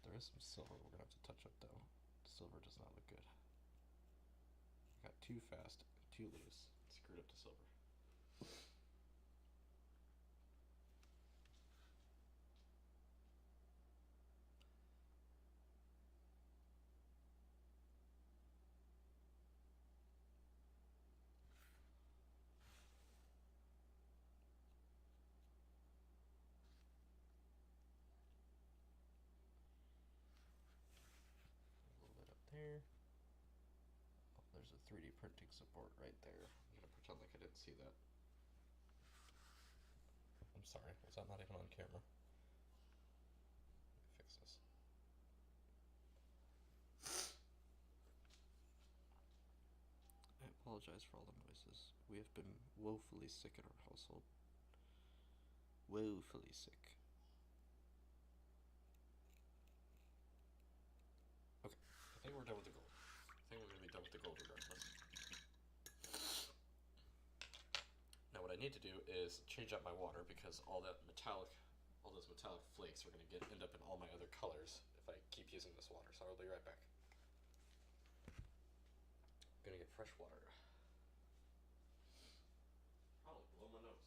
There is some silver we're going to have to touch up though. Silver does not look good. I got too fast, too loose. Screwed up the silver. There. Oh, there's a 3D printing support right there. I'm gonna pretend like I didn't see that. I'm sorry, was that not even on camera? Let me fix this. I apologize for all the noises. We have been woefully sick in our household. Woefully sick. Okay. I think we're done with the gold. I think we're going to be done with the gold regardless. Now what I need to do is change up my water because all those metallic flakes are going to end up in all my other colors if I keep using this water. So I'll be right back. I'm going to get fresh water. Probably blow my nose.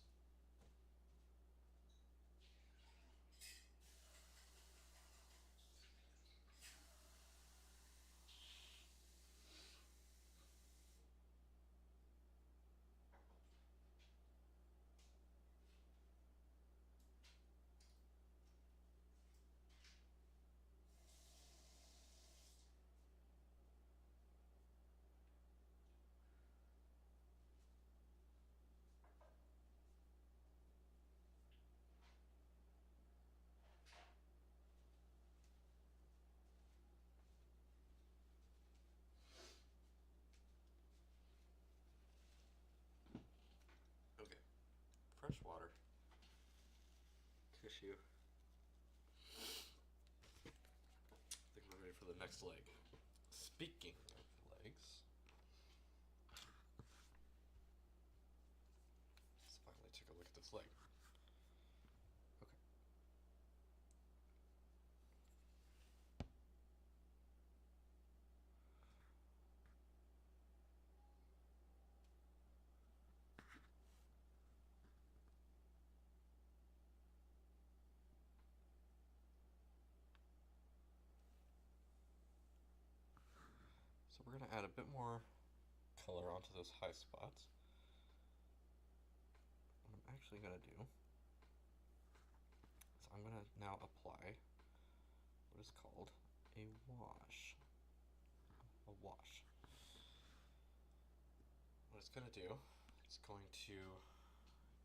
Okay, fresh water, tissue. I think we're ready for the next leg. Speaking of legs, let's finally take a look at this leg. Okay. So we're going to add a bit more color onto those high spots. What I'm actually going to do is I'm going to now apply what is called a wash. A wash. what it's gonna do, it's going to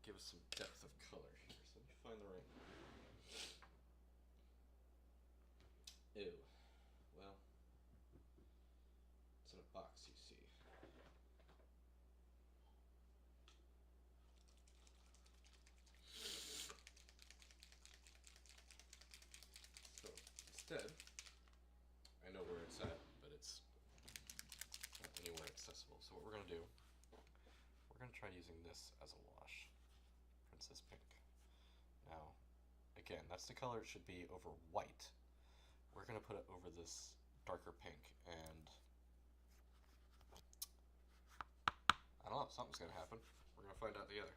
give us some depth of color here. So let me find the right one. Ew. Well, it's in a box, you see. So instead, I know where it's at, but it's not anywhere accessible. So what we're gonna do, we're gonna try using this as a wash, Princess Pink. Now, again, that's the color it should be over white. We're gonna put it over this darker pink, and I don't know, something's gonna happen. We're gonna find out together.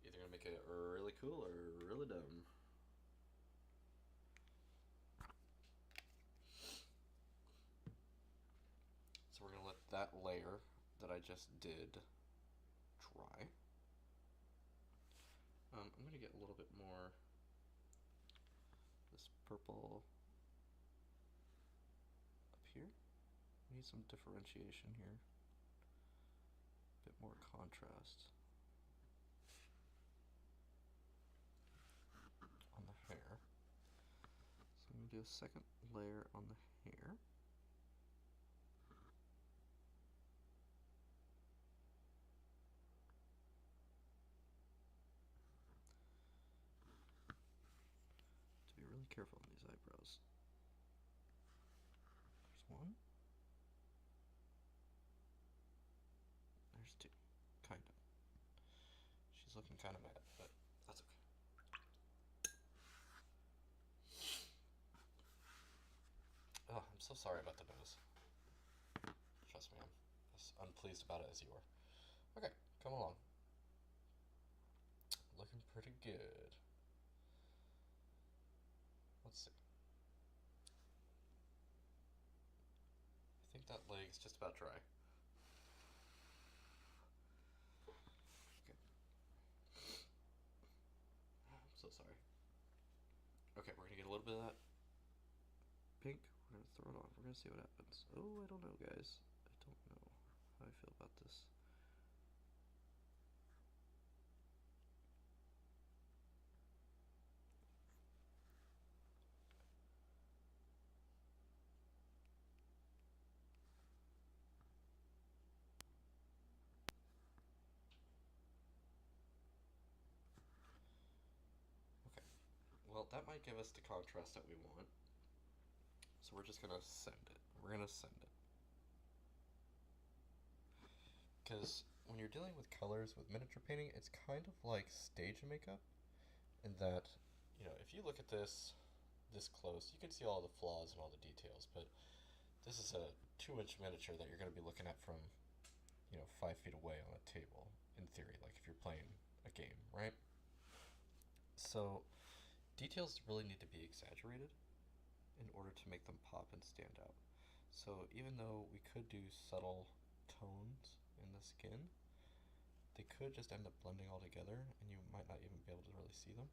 Either gonna make it really cool or really dumb. So we're gonna let that layer that I just did dry. I'm gonna get a little bit more this purple up here. We need some differentiation here. A bit more contrast on the hair. So I'm gonna do a second layer on the hair. To be really careful on these eyebrows. There's one. There's two. Kind of. She's looking kind of mad, but that's okay. Oh, I'm so sorry about the nose. Trust me, I'm as unpleased about it as you are. Okay, come along. Looking pretty good. Let's see. I think that leg's just about dry. Okay. I'm so sorry. Okay, we're gonna get a little bit of that pink. We're gonna throw it on. We're gonna see what happens. Oh, I don't know, guys. I don't know how I feel about this. Okay. Well, that might give us the contrast that we want. So we're just gonna send it. We're gonna send it. Because when you're dealing with colors with miniature painting, it's kind of like stage makeup, in that, you know, if you look at this close, you can see all the flaws and all the details, but this is a 2-inch miniature that you're going to be looking at from, 5 feet away on a table, in theory, like if you're playing a game, right? So details really need to be exaggerated in order to make them pop and stand out. So even though we could do subtle tones in the skin, they could just end up blending all together and you might not even be able to really see them.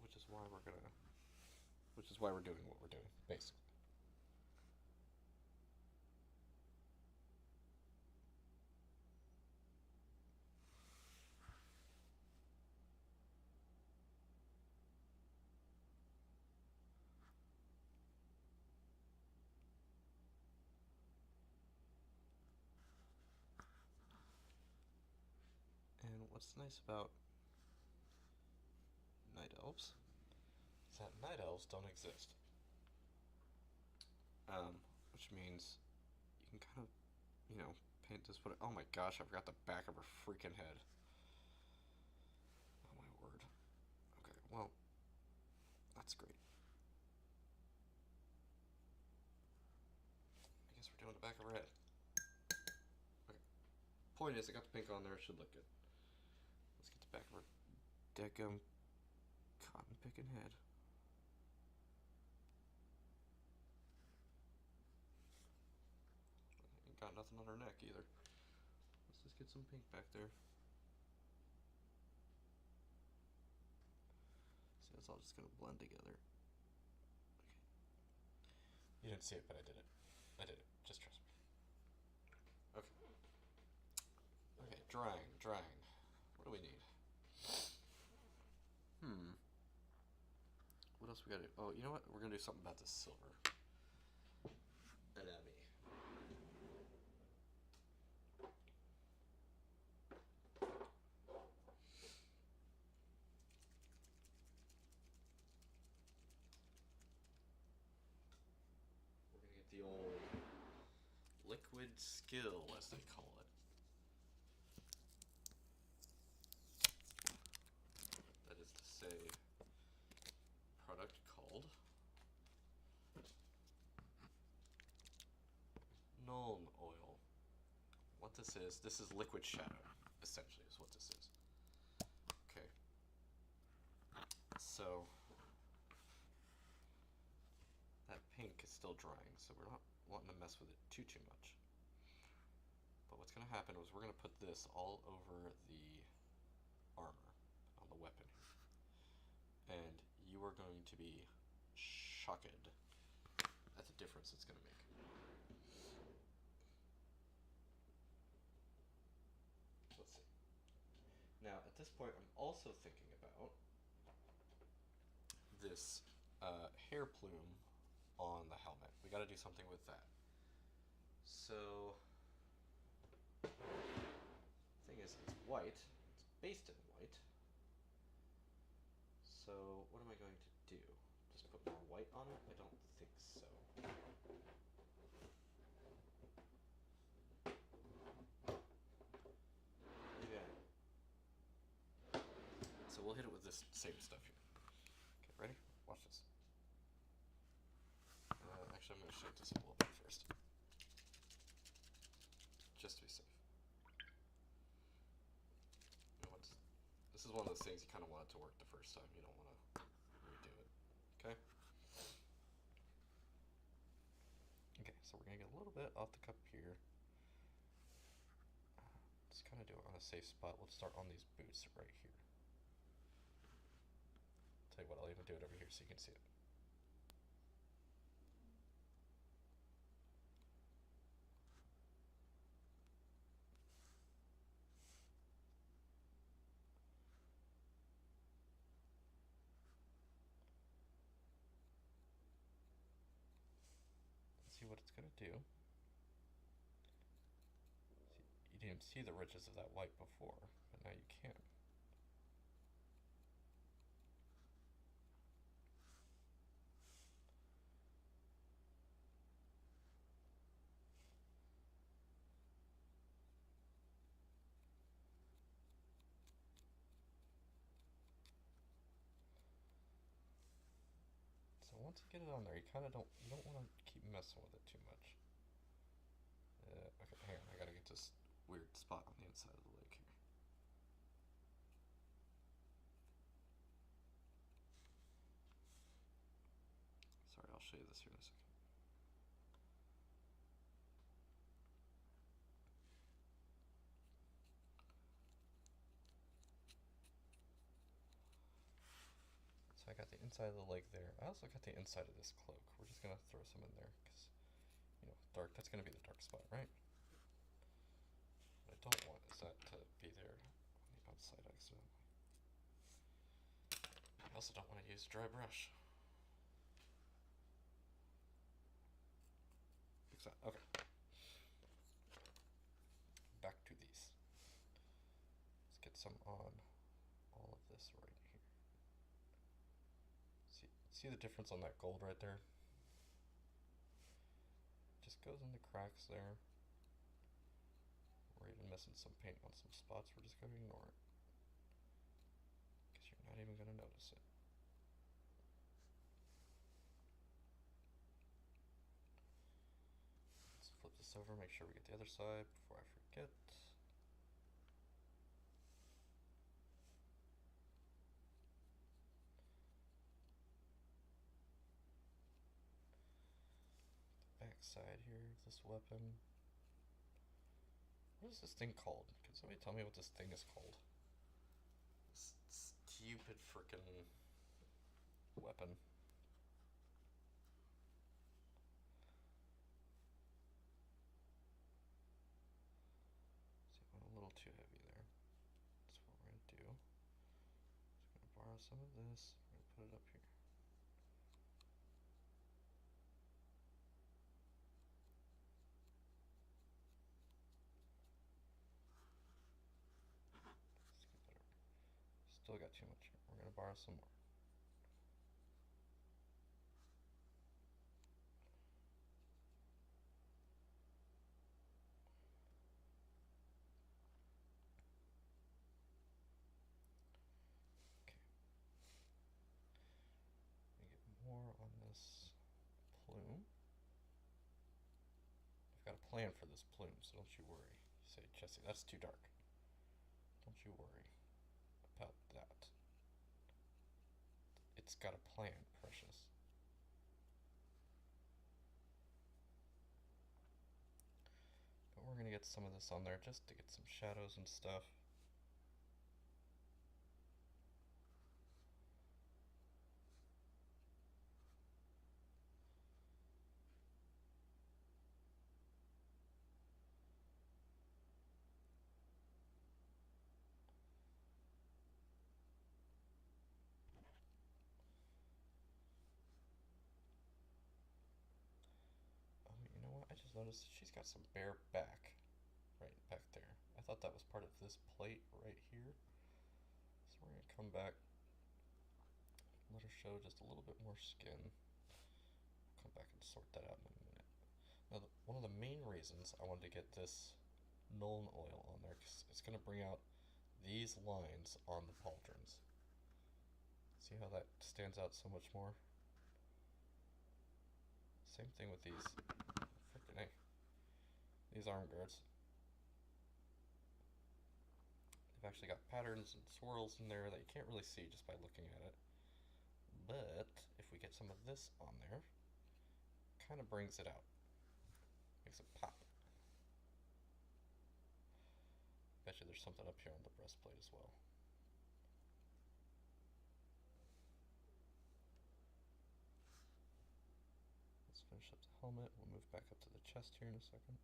Which is why we're doing what we're doing, basically. And what's nice about night elves is that night elves don't exist. Which means you can kind of, paint this. Oh my gosh, I forgot the back of her freaking head. Oh my word. Okay, well, that's great. I guess we're doing the back of her head. Okay. Point is, I got the pink on there. It should look good. Let's get the back of her deckum cotton picking head. Ain't got nothing on her neck either. Let's just get some pink back there. See, it's all just gonna blend together. Okay. You didn't see it, but I did it. I did it. Just trust me. Okay. Okay, drying. What do we need? What else we gotta do? Oh, you know what? We're gonna do something about this silver. Allow me. We're gonna get the old liquid skill, as they call it. That is to say, product called Nuln Oil. What this is liquid shadow, essentially, is what this is. Okay. So, that pink is still drying, so we're not wanting to mess with it too much. But what's going to happen is we're going to put this all over the armor, on the weapon. And you are going to be shocked at the difference it's going to make. Let's see. Now, at this point, I'm also thinking about this hair plume on the helmet. We got to do something with that. So, the thing is, it's white. It's based in white. So, what am I going to do? Just put more white on it? I don't think so. Maybe So we'll hit it with this same stuff here. Okay, ready? Watch this. Actually, I'm going to shake this up a little bit first. Just to be safe. You know what? This is one of those things you kind of want it to work the first time. You don't want to redo it. Okay? Okay, so we're going to get a little bit off the cup here. Just kind of do it on a safe spot. Let's start on these boots right here. Tell you what, I'll even do it over here so you can see it. See what it's going to do. You didn't see the riches of that white before, but now you can. So once you get it on there, you kind of don't want to keep messing with it too much. Okay, hang on, I gotta get this weird spot on the inside of the leg here. Sorry, I'll show you this here in a second. So I got the inside of the leg there. I also got the inside of this cloak. We're just gonna throw some in there because, you know, dark. That's gonna be the dark spot, right? What I don't want is that to be there on the outside accidentally. I also don't want to use a dry brush. Fix that. Okay. Back to these. Let's get some on all of this right here. See the difference on that gold right there? Just goes in the cracks there. We're even missing some paint on some spots. We're just going to ignore it, because you're not even going to notice it. Let's flip this over, make sure we get the other side before I forget. Back side here of this weapon. What is this thing called? Can somebody tell me what this thing is called? This stupid frickin' weapon. too heavy there. That's what we're gonna do. Just gonna borrow some of this. We're gonna put it up here. Let's get that over. Still got too much here. We're gonna borrow some more. More on this plume. I've got a plan for this plume, so don't you worry. You say, Jesse, that's too dark. Don't you worry about that. It's got a plan, precious. But we're gonna get some of this on there just to get some shadows and stuff. You know what? I just noticed she's got some bare back right back there. I thought that was part of this plate right here. So we're going to come back, let her show just a little bit more skin. Come back and sort that out in a minute. Now, one of the main reasons I wanted to get this Nuln Oil on there, because it's going to bring out these lines on the pauldrons. See how that stands out so much more? Same thing with these. Frickin' A. These arm guards. They've actually got patterns and swirls in there that you can't really see just by looking at it. But if we get some of this on there, kind of brings it out. Makes it pop. Bet you there's something up here on the breastplate as well. Let's finish up the helmet. We'll move back up to the chest here in a second.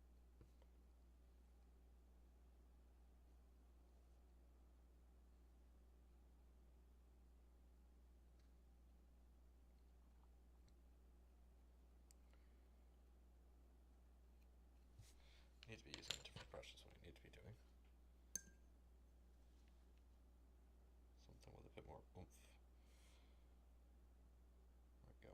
Need to be using a different brush is what I need to be doing. Something with a bit more oomph. There we go.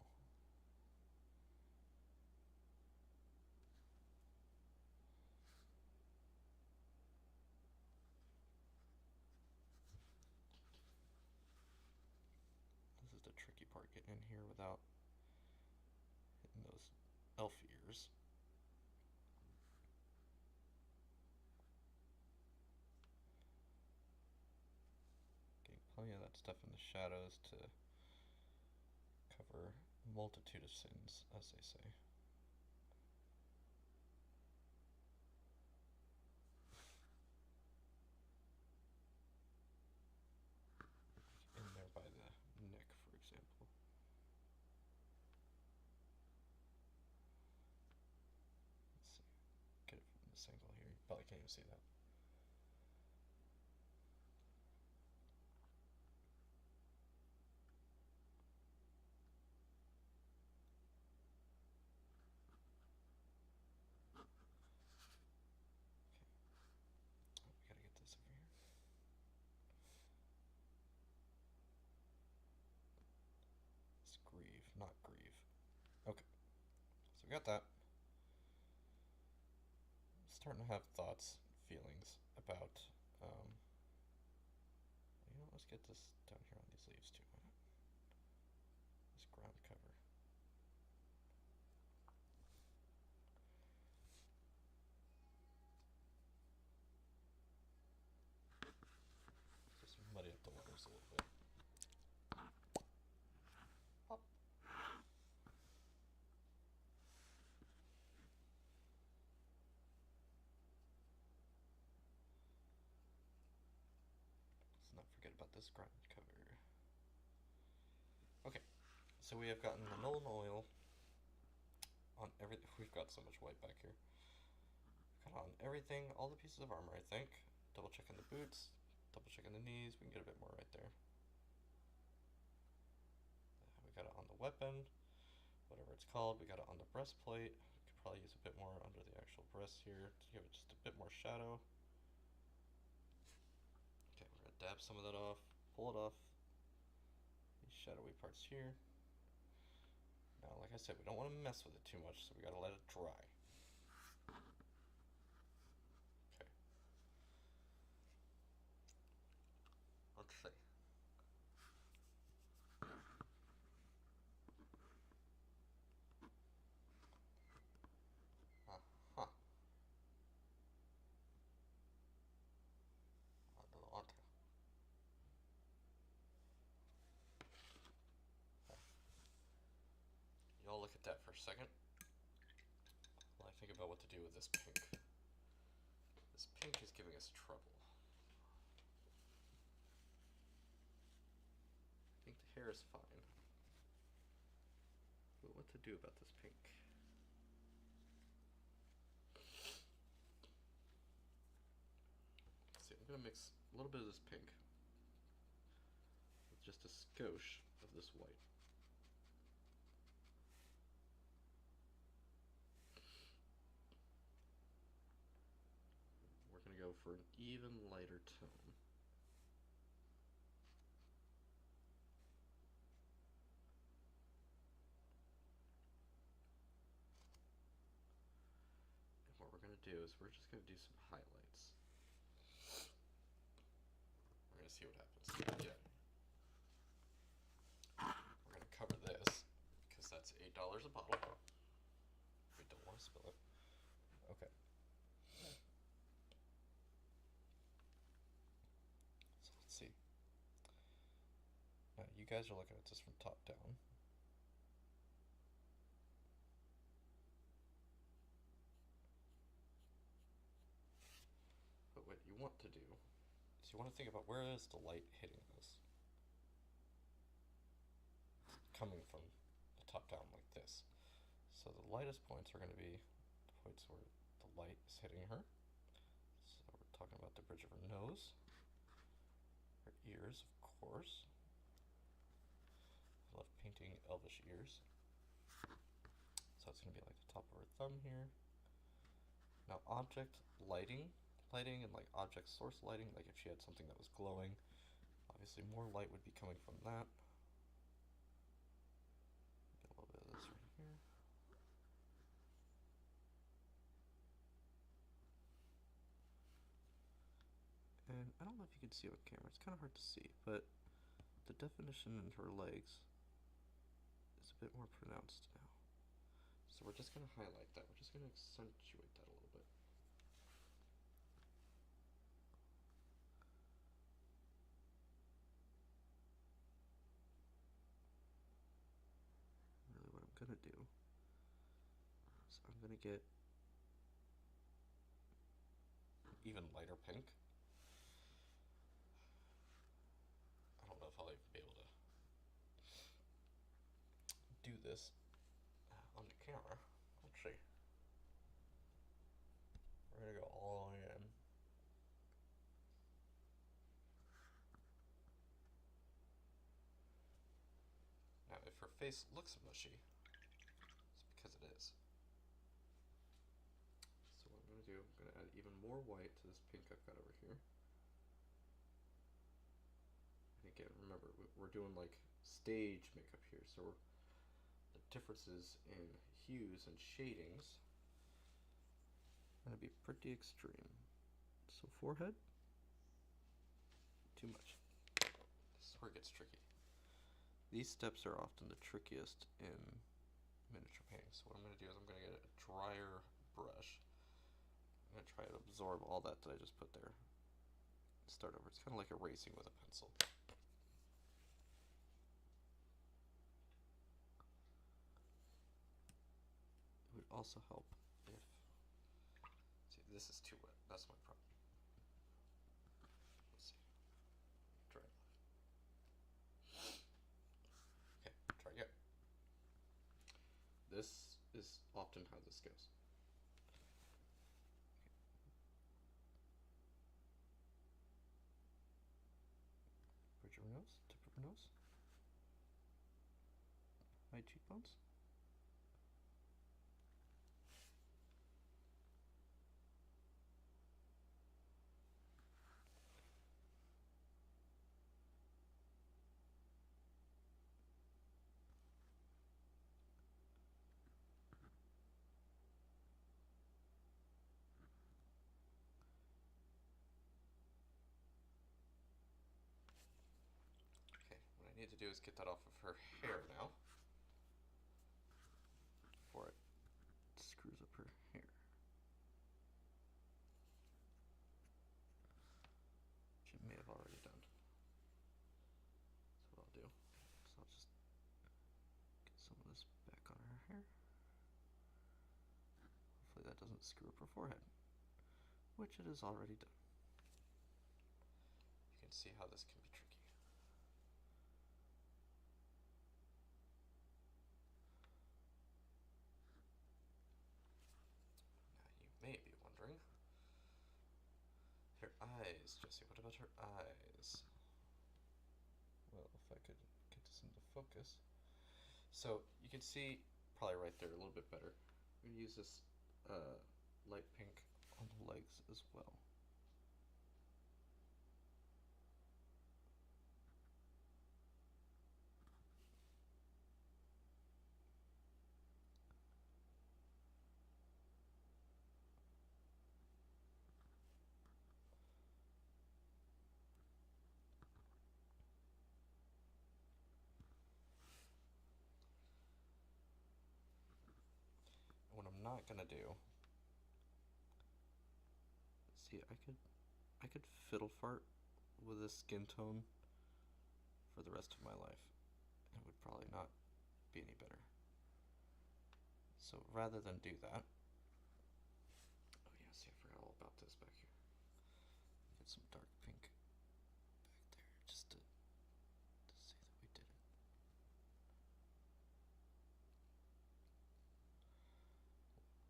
This is the tricky part, getting in here without hitting those elf ears. Getting plenty of that stuff in the shadows to cover a multitude of sins, as they say. In there by the neck, for example. Let's see. Get it from this angle here. You probably can't even see that. Grieve, not grieve. Okay, so we got that. I'm starting to have thoughts, feelings about, you know, let's get this down here on these leaves too. Why not? This ground cover. Just muddy up the waters a little bit. Let's not forget about this ground cover. Okay, so we have gotten the Nuln Oil on everything. We've got so much white back here. We've got on everything, all the pieces of armor, I think. double checking the boots, double checking the knees. We can get a bit more right there. We got it on the weapon, whatever it's called. We got it on the breastplate. We could probably use a bit more under the actual breast here to give it just a bit more shadow. Okay, we're gonna dab some of that off, pull it off. These shadowy parts here. Now, like I said, we don't want to mess with it too much, so we gotta let it dry. Okay. Let's see. Uh-huh. Adelante. Y'all look at that for a second while I think about what to do with this pink. This pink is giving us trouble. I think the hair is fine. But what to do about this pink? Let's see, I'm gonna mix a little bit of this pink with just a skosh of this white. We're gonna go for an even lighter tone. And what we're gonna do is we're just gonna do some highlights. We're gonna see what happens. Yeah. We're gonna cover this because that's $8 a bottle. We don't want to spill it. Okay. So let's see. Now you guys are looking at this from top down. But what you want to do is you want to think about where is the light hitting this. It's coming from the top down like this. So the lightest points are going to be the points where the light is hitting her. So we're talking about the bridge of her nose, her ears, of course. I love painting elvish ears. So it's going to be like the top of her thumb here. Now object lighting and like object source lighting, like if she had something that was glowing, obviously more light would be coming from that. Get a little bit of this right here. And I don't know if you can see on camera, it's kind of hard to see, but the definition in her legs is a bit more pronounced now. So we're just going to highlight that, we're just going to accentuate that a little bit. Really what I'm going to do is I'm going to get even lighter pink. I don't know if I'll even be able to do this on the camera. Let's see. We're gonna go all the way in. Now, if her face looks mushy, it's because it is. So what I'm gonna do, I'm gonna add even more white to this pink I've got over here. And again, remember, we're doing like stage makeup here, so the differences in hues and shadings are going to be pretty extreme. So forehead, too much. This is where it gets tricky. These steps are often the trickiest in miniature painting. So what I'm going to do is I'm going to get a drier brush. I'm going to try to absorb all that I just put there. Start over. It's kind of like erasing with a pencil. It would also help if, see, this is too wet. That's my problem. Let's see. Try it. Okay, try again. This is often how this goes. nose, tip of her nose. High cheekbones. Okay, what I need to do is get that off of her hair now. Before it screws up her hair. Which it may have already done. That's what I'll do. So I'll just get some of this back on her hair. Hopefully that doesn't screw up her forehead. Which it has already done. You can see how this can be tricky. Now you may be wondering, her eyes, Jesse, what about her eyes? Well, if I could get this into focus. So you can see, probably right there a little bit better. I'm going to use this light pink on the legs as well. What I'm not gonna do. See, I could fiddle fart with this skin tone for the rest of my life. It would probably not be any better. So rather than do that, oh yeah, see, I forgot all about this back here. Get some dark pink back there, just to see that we did it.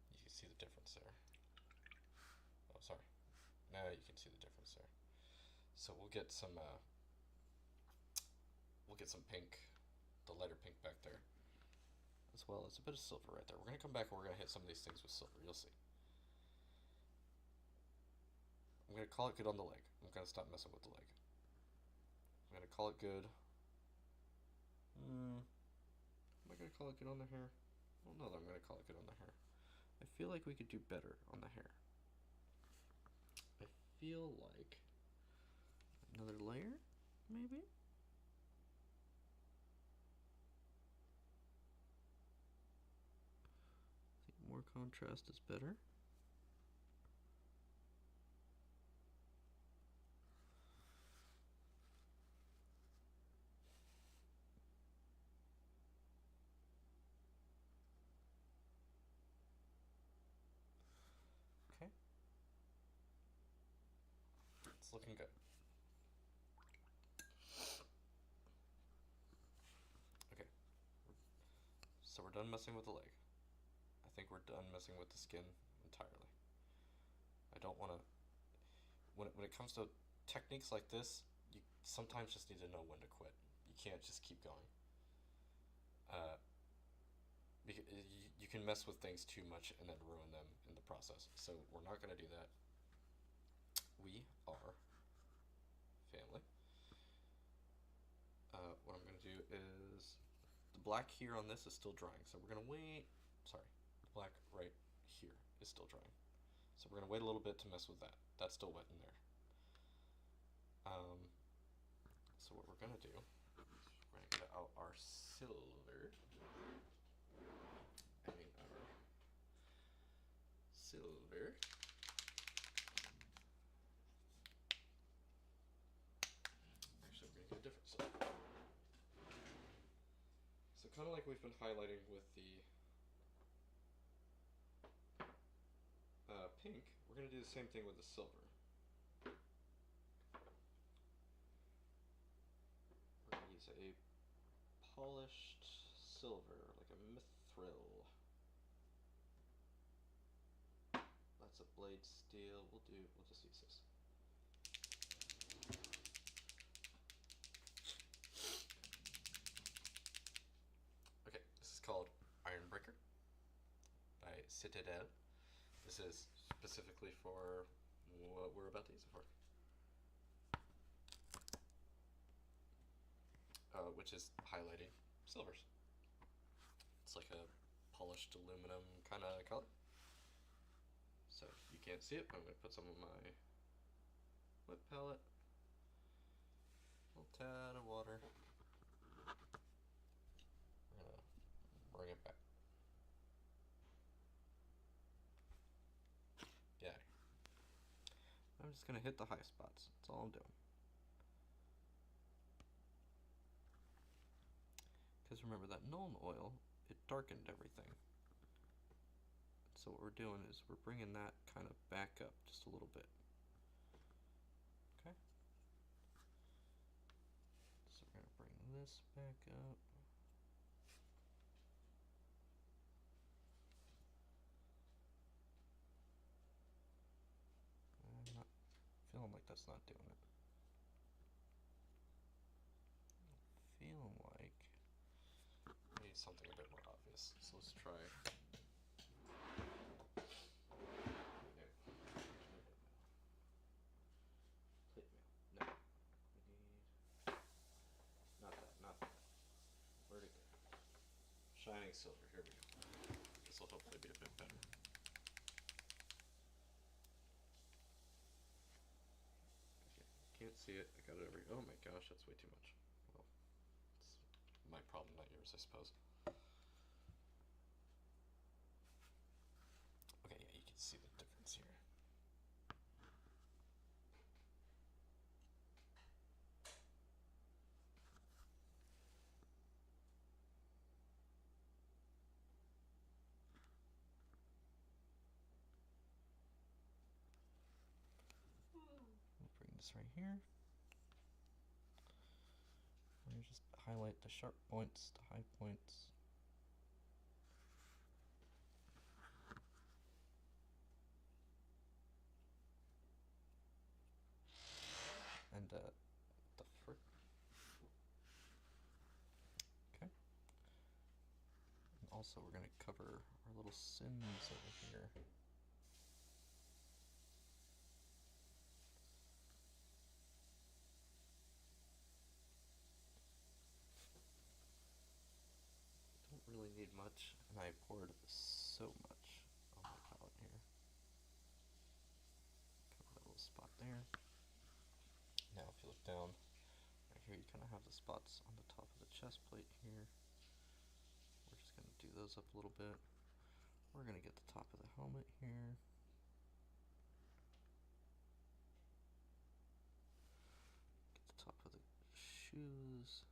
You can see the difference there. Oh, sorry. Now you can see the difference there. So we'll get some pink, the lighter pink back there, as well as a bit of silver right there. We're gonna come back and we're gonna hit some of these things with silver. You'll see. I'm gonna call it good on the leg. I'm gonna stop messing with the leg. I'm gonna call it good. Am I gonna call it good on the hair? I don't know that I'm gonna call it good on the hair. I feel like we could do better on the hair. I feel like another layer, maybe? I think more contrast is better. Okay. It's looking good. Okay. So we're done messing with the leg. I think we're done messing with the skin entirely. I don't want to... When it comes to techniques like this, you sometimes just need to know when to quit. You can't just keep going. Because you can mess with things too much and then ruin them in the process. So we're not going to do that. We are family. What I'm going to do is, the black here on this is still drying, so we're going to wait. Sorry, the black right here is still drying, so we're going to wait a little bit to mess with that. That's still wet in there. So what we're going to do is we're going to get out our silver. I mean our silver. Actually, we're going to get a different silver. So kind of like we've been highlighting with the pink, we're going to do the same thing with the silver. We're going to use a polished silver, like a mithril. That's a blade steel. We'll just use this. Citadel. This is specifically for what we're about to use it for. Which is highlighting silvers. It's like a polished aluminum kind of color. So you can't see it, but I'm going to put some on my wet palette. A little tad of water. We're going to bring it back. Yeah. I'm just going to hit the high spots. That's all I'm doing. Because remember that Nuln Oil, it darkened everything. So what we're doing is we're bringing that kind of back up just a little bit. Okay? So we're going to bring this back up. I'm not feeling like that's not doing it. I'm feeling like I need something a bit more obvious. So let's try. Plate mail. No. We need. Not that. Not that. Where'd it go? Shining silver. Here we go. This will hopefully be a bit better. Okay. Can't see it. I got it over here. Oh my gosh, that's way too much. Well, it's my problem, not yours, I suppose. Okay, yeah, you can see the difference here. We'll bring this right here. We'll just highlight the sharp points, the high points. And the frick. Okay. And also we're gonna cover our little sins over here. Don't really need much, and I poured so much on my palette here. Cover that little spot there. Now if you look down, right here you kind of have the spots on the top of the chest plate here. We're just going to do those up a little bit. We're going to get the top of the helmet here. Get the top of the shoes.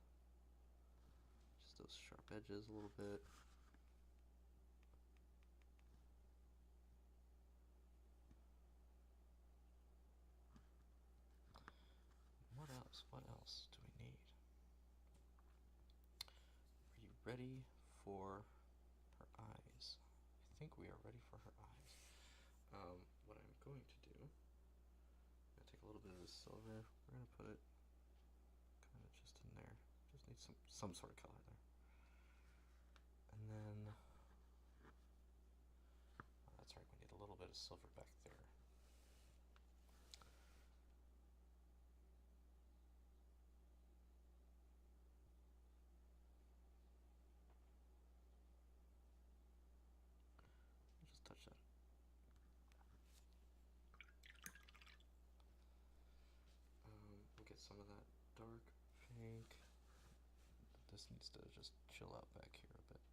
Just those sharp edges a little bit. What else? What else do we need? Are you ready for her eyes? I think we are ready for her eyes. What I'm going to do, I'm going to take a little bit of this silver. We're going to put it kind of just in there. Just need some sort of color there. And then, oh, that's right, we need a little bit of silver back there. Just touch that. We'll get some of that dark pink. This needs to just chill out back here a bit.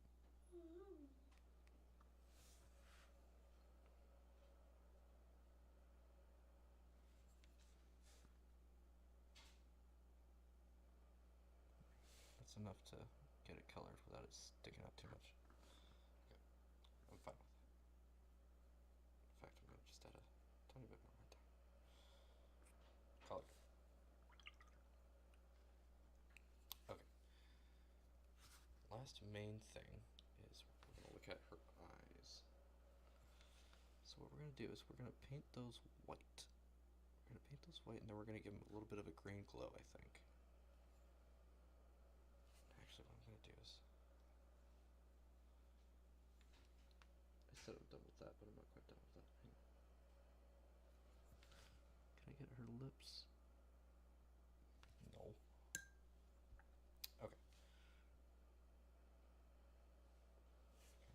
That's enough to get it colored without it sticking out too much. Okay, I'm fine with that. In fact, I'm going to just add a tiny bit more right there. Colored. Okay. Last main thing is we're going to look at her eyes. So what we're going to do is we're going to paint those white. We're going to paint those white, and then we're going to give them a little bit of a green glow, I think. Actually, what I'm going to do is I said I'm done with that, but I'm not quite done with that. Hang on. Can I get her lips? No. Okay.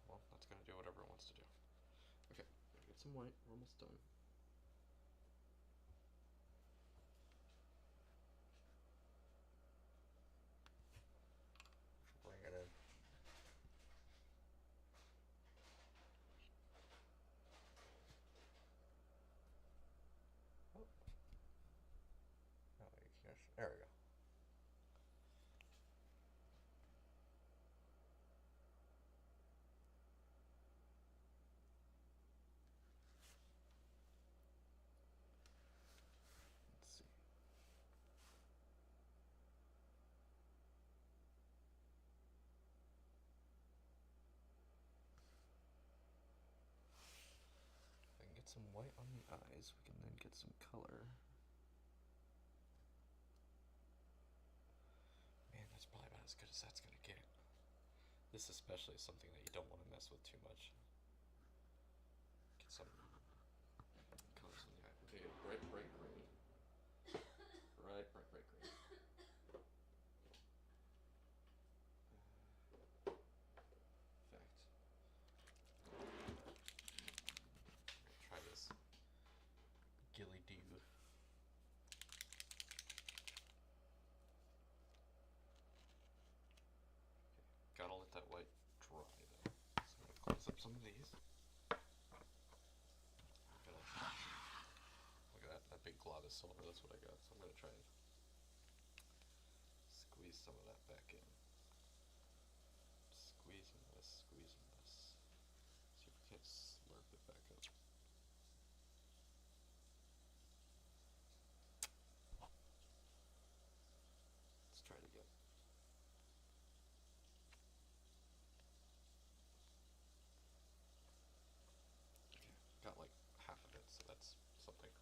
Well, that's gonna do whatever it wants to do. Okay, get some white. We're almost done. Bring it in. Oh. Oh, you can't. There we go. Let's see. If I can get some white on the eyes, we can then get some color. Man, that's probably about as good as that's gonna get. This especially is something that you don't want to mess with too much. Get some colors on the eye. Okay, bright green. Bright green. Fact. Try this. Gilly Doo. Gotta let that white dry though. So I'm gonna close up some of these. Look at that big glob of silver, that's what I got. So I'm gonna try and squeeze some of that back in. Squeezing this. See if we can't slurp it back up. Let's try it again. Okay, got like half of it, so that's something.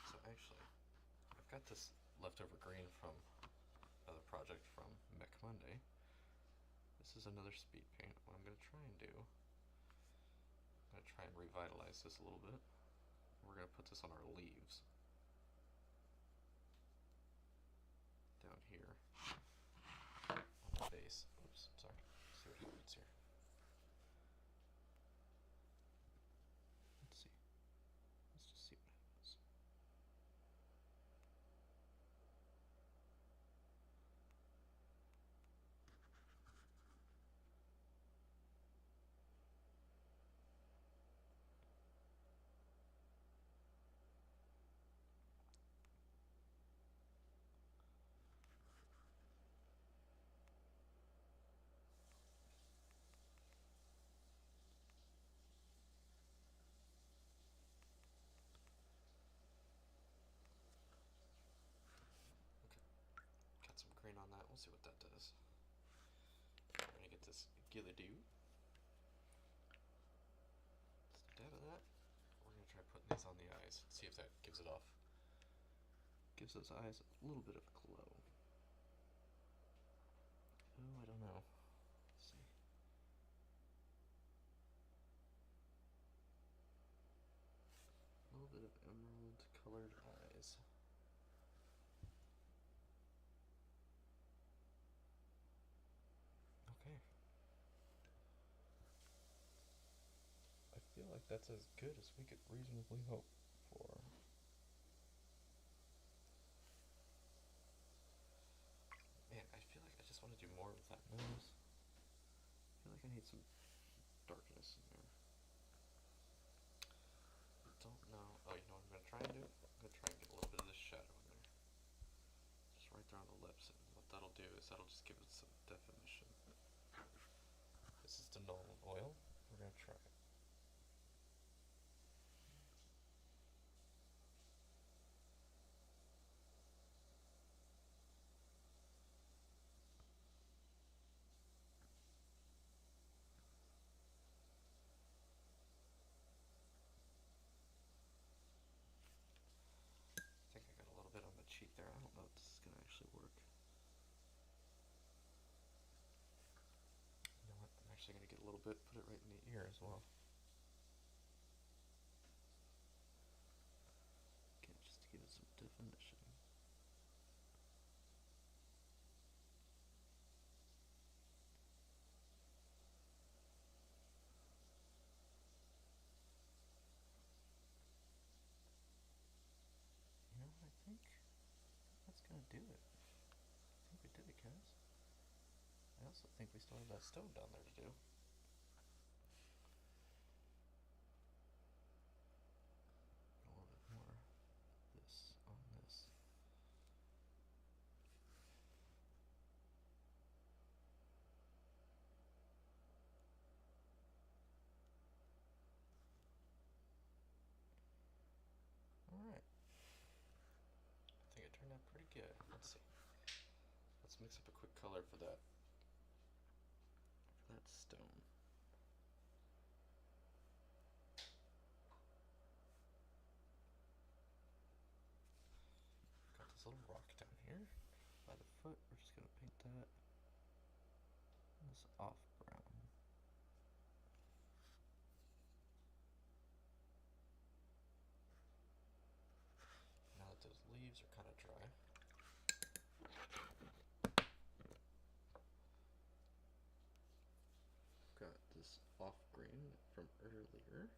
So actually, I've got this leftover green from another project from Mech Monday. This is another speed paint. What I'm going to try and do, I'm going to try and revitalize this a little bit. We're going to put this on our leaves. Down here. On the base. Oops, sorry. Let's see what happens here. Let's see. Let's just see what happens. Got some green on that. We'll see what that does. We're gonna get this Gilly Doo. Dab of that. We're gonna try putting these on the eyes. See if that gives it off. Gives those eyes a little bit of a glow. Oh, I don't know. Let's see. A little bit of emerald colored eyes. Okay. I feel like that's as good as we could reasonably hope for. Man, I feel like I just want to do more with that nose. I feel like I need some darkness in there. I don't know. Oh, you know what I'm going to try and do? I'm going to try and get a little bit of this shadow in there. Just right there on the lips. And what that'll do is that'll just give it some definition. This is Denol oil. We're going to try it. bit, put it right in the ear as well. Okay, just to give it some definition. You know, I think that's gonna do it. I think we did it, guys. I also think we still have that stone down there to do. A little bit more this on this. Alright. I think it turned out pretty good. Let's see. Let's mix up a quick color for that. For that stone. Got this little rock down here by the foot. We're just gonna paint that this off brown. Now that those leaves are kind of dry, got this off green from earlier.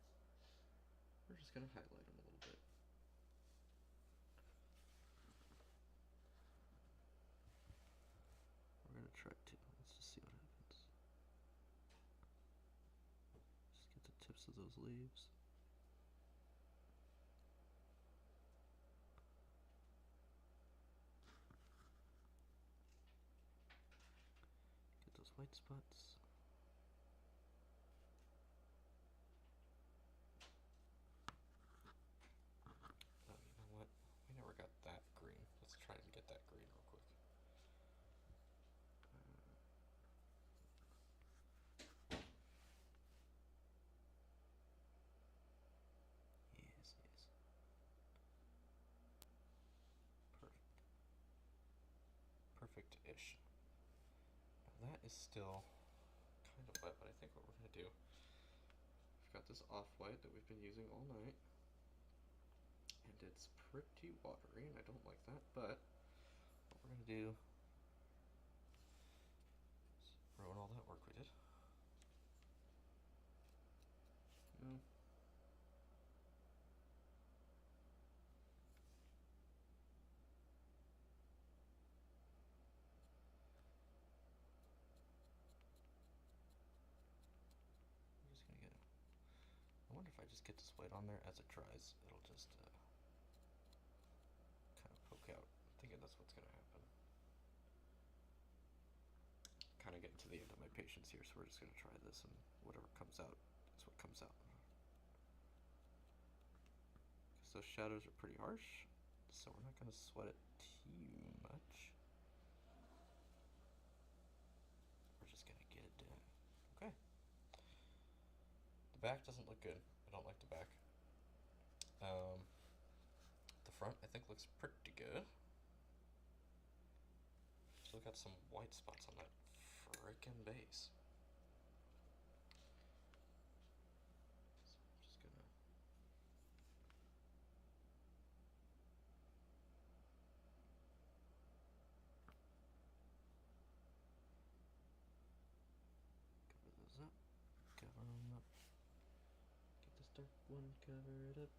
We're just gonna highlight them a little bit. We're gonna try to. Let's just see what happens. Just get the tips of those leaves. Get those white spots. Oh, you know what? We never got that green. Let's try and get that green real quick. Yes, yes. Perfect. Perfect-ish. Now that is still kind of wet, but I think what we're going to do, we've got this off-white that we've been using all night, and it's pretty watery, and I don't like that, but what we're going to do is ruin all that work we did. No. I'm just going to get it. I wonder if I just get this white on there as it dries, it'll just kind of poke out. I'm thinking that's what's going to happen. Kind of getting to the end of my patience here, so we're just going to try this, and whatever comes out is what comes out. Because those shadows are pretty harsh, so we're not going to sweat it too much. We're just going to get it done. Okay. The back doesn't look good. I don't like the back. The front, I think, looks pretty good. Still got some white spots on that frickin' base. So I'm just gonna cover those up, cover them up. Get this dark one covered up.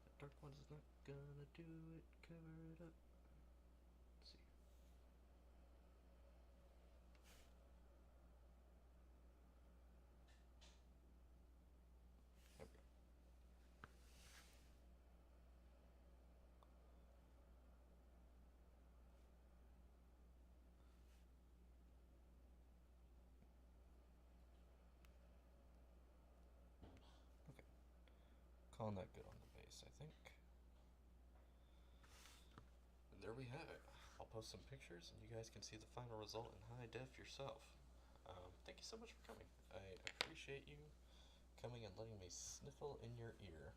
That dark one's not gonna do it. Cover it up. Let's see. There we go. Okay. Calling that good on the base, I think. And there we have it. I'll post some pictures and you guys can see the final result in high def yourself. Thank you so much for coming. I appreciate you coming and letting me sniffle in your ear.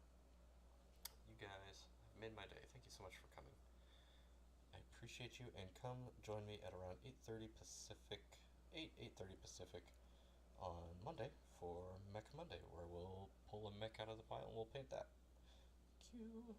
You guys have made my day. Thank you so much for coming. I appreciate you, and come join me at around 8:30 Pacific, 8:30 Pacific on Monday for Mech Monday, where we'll pull a mech out of the pile and we'll paint that. Cue.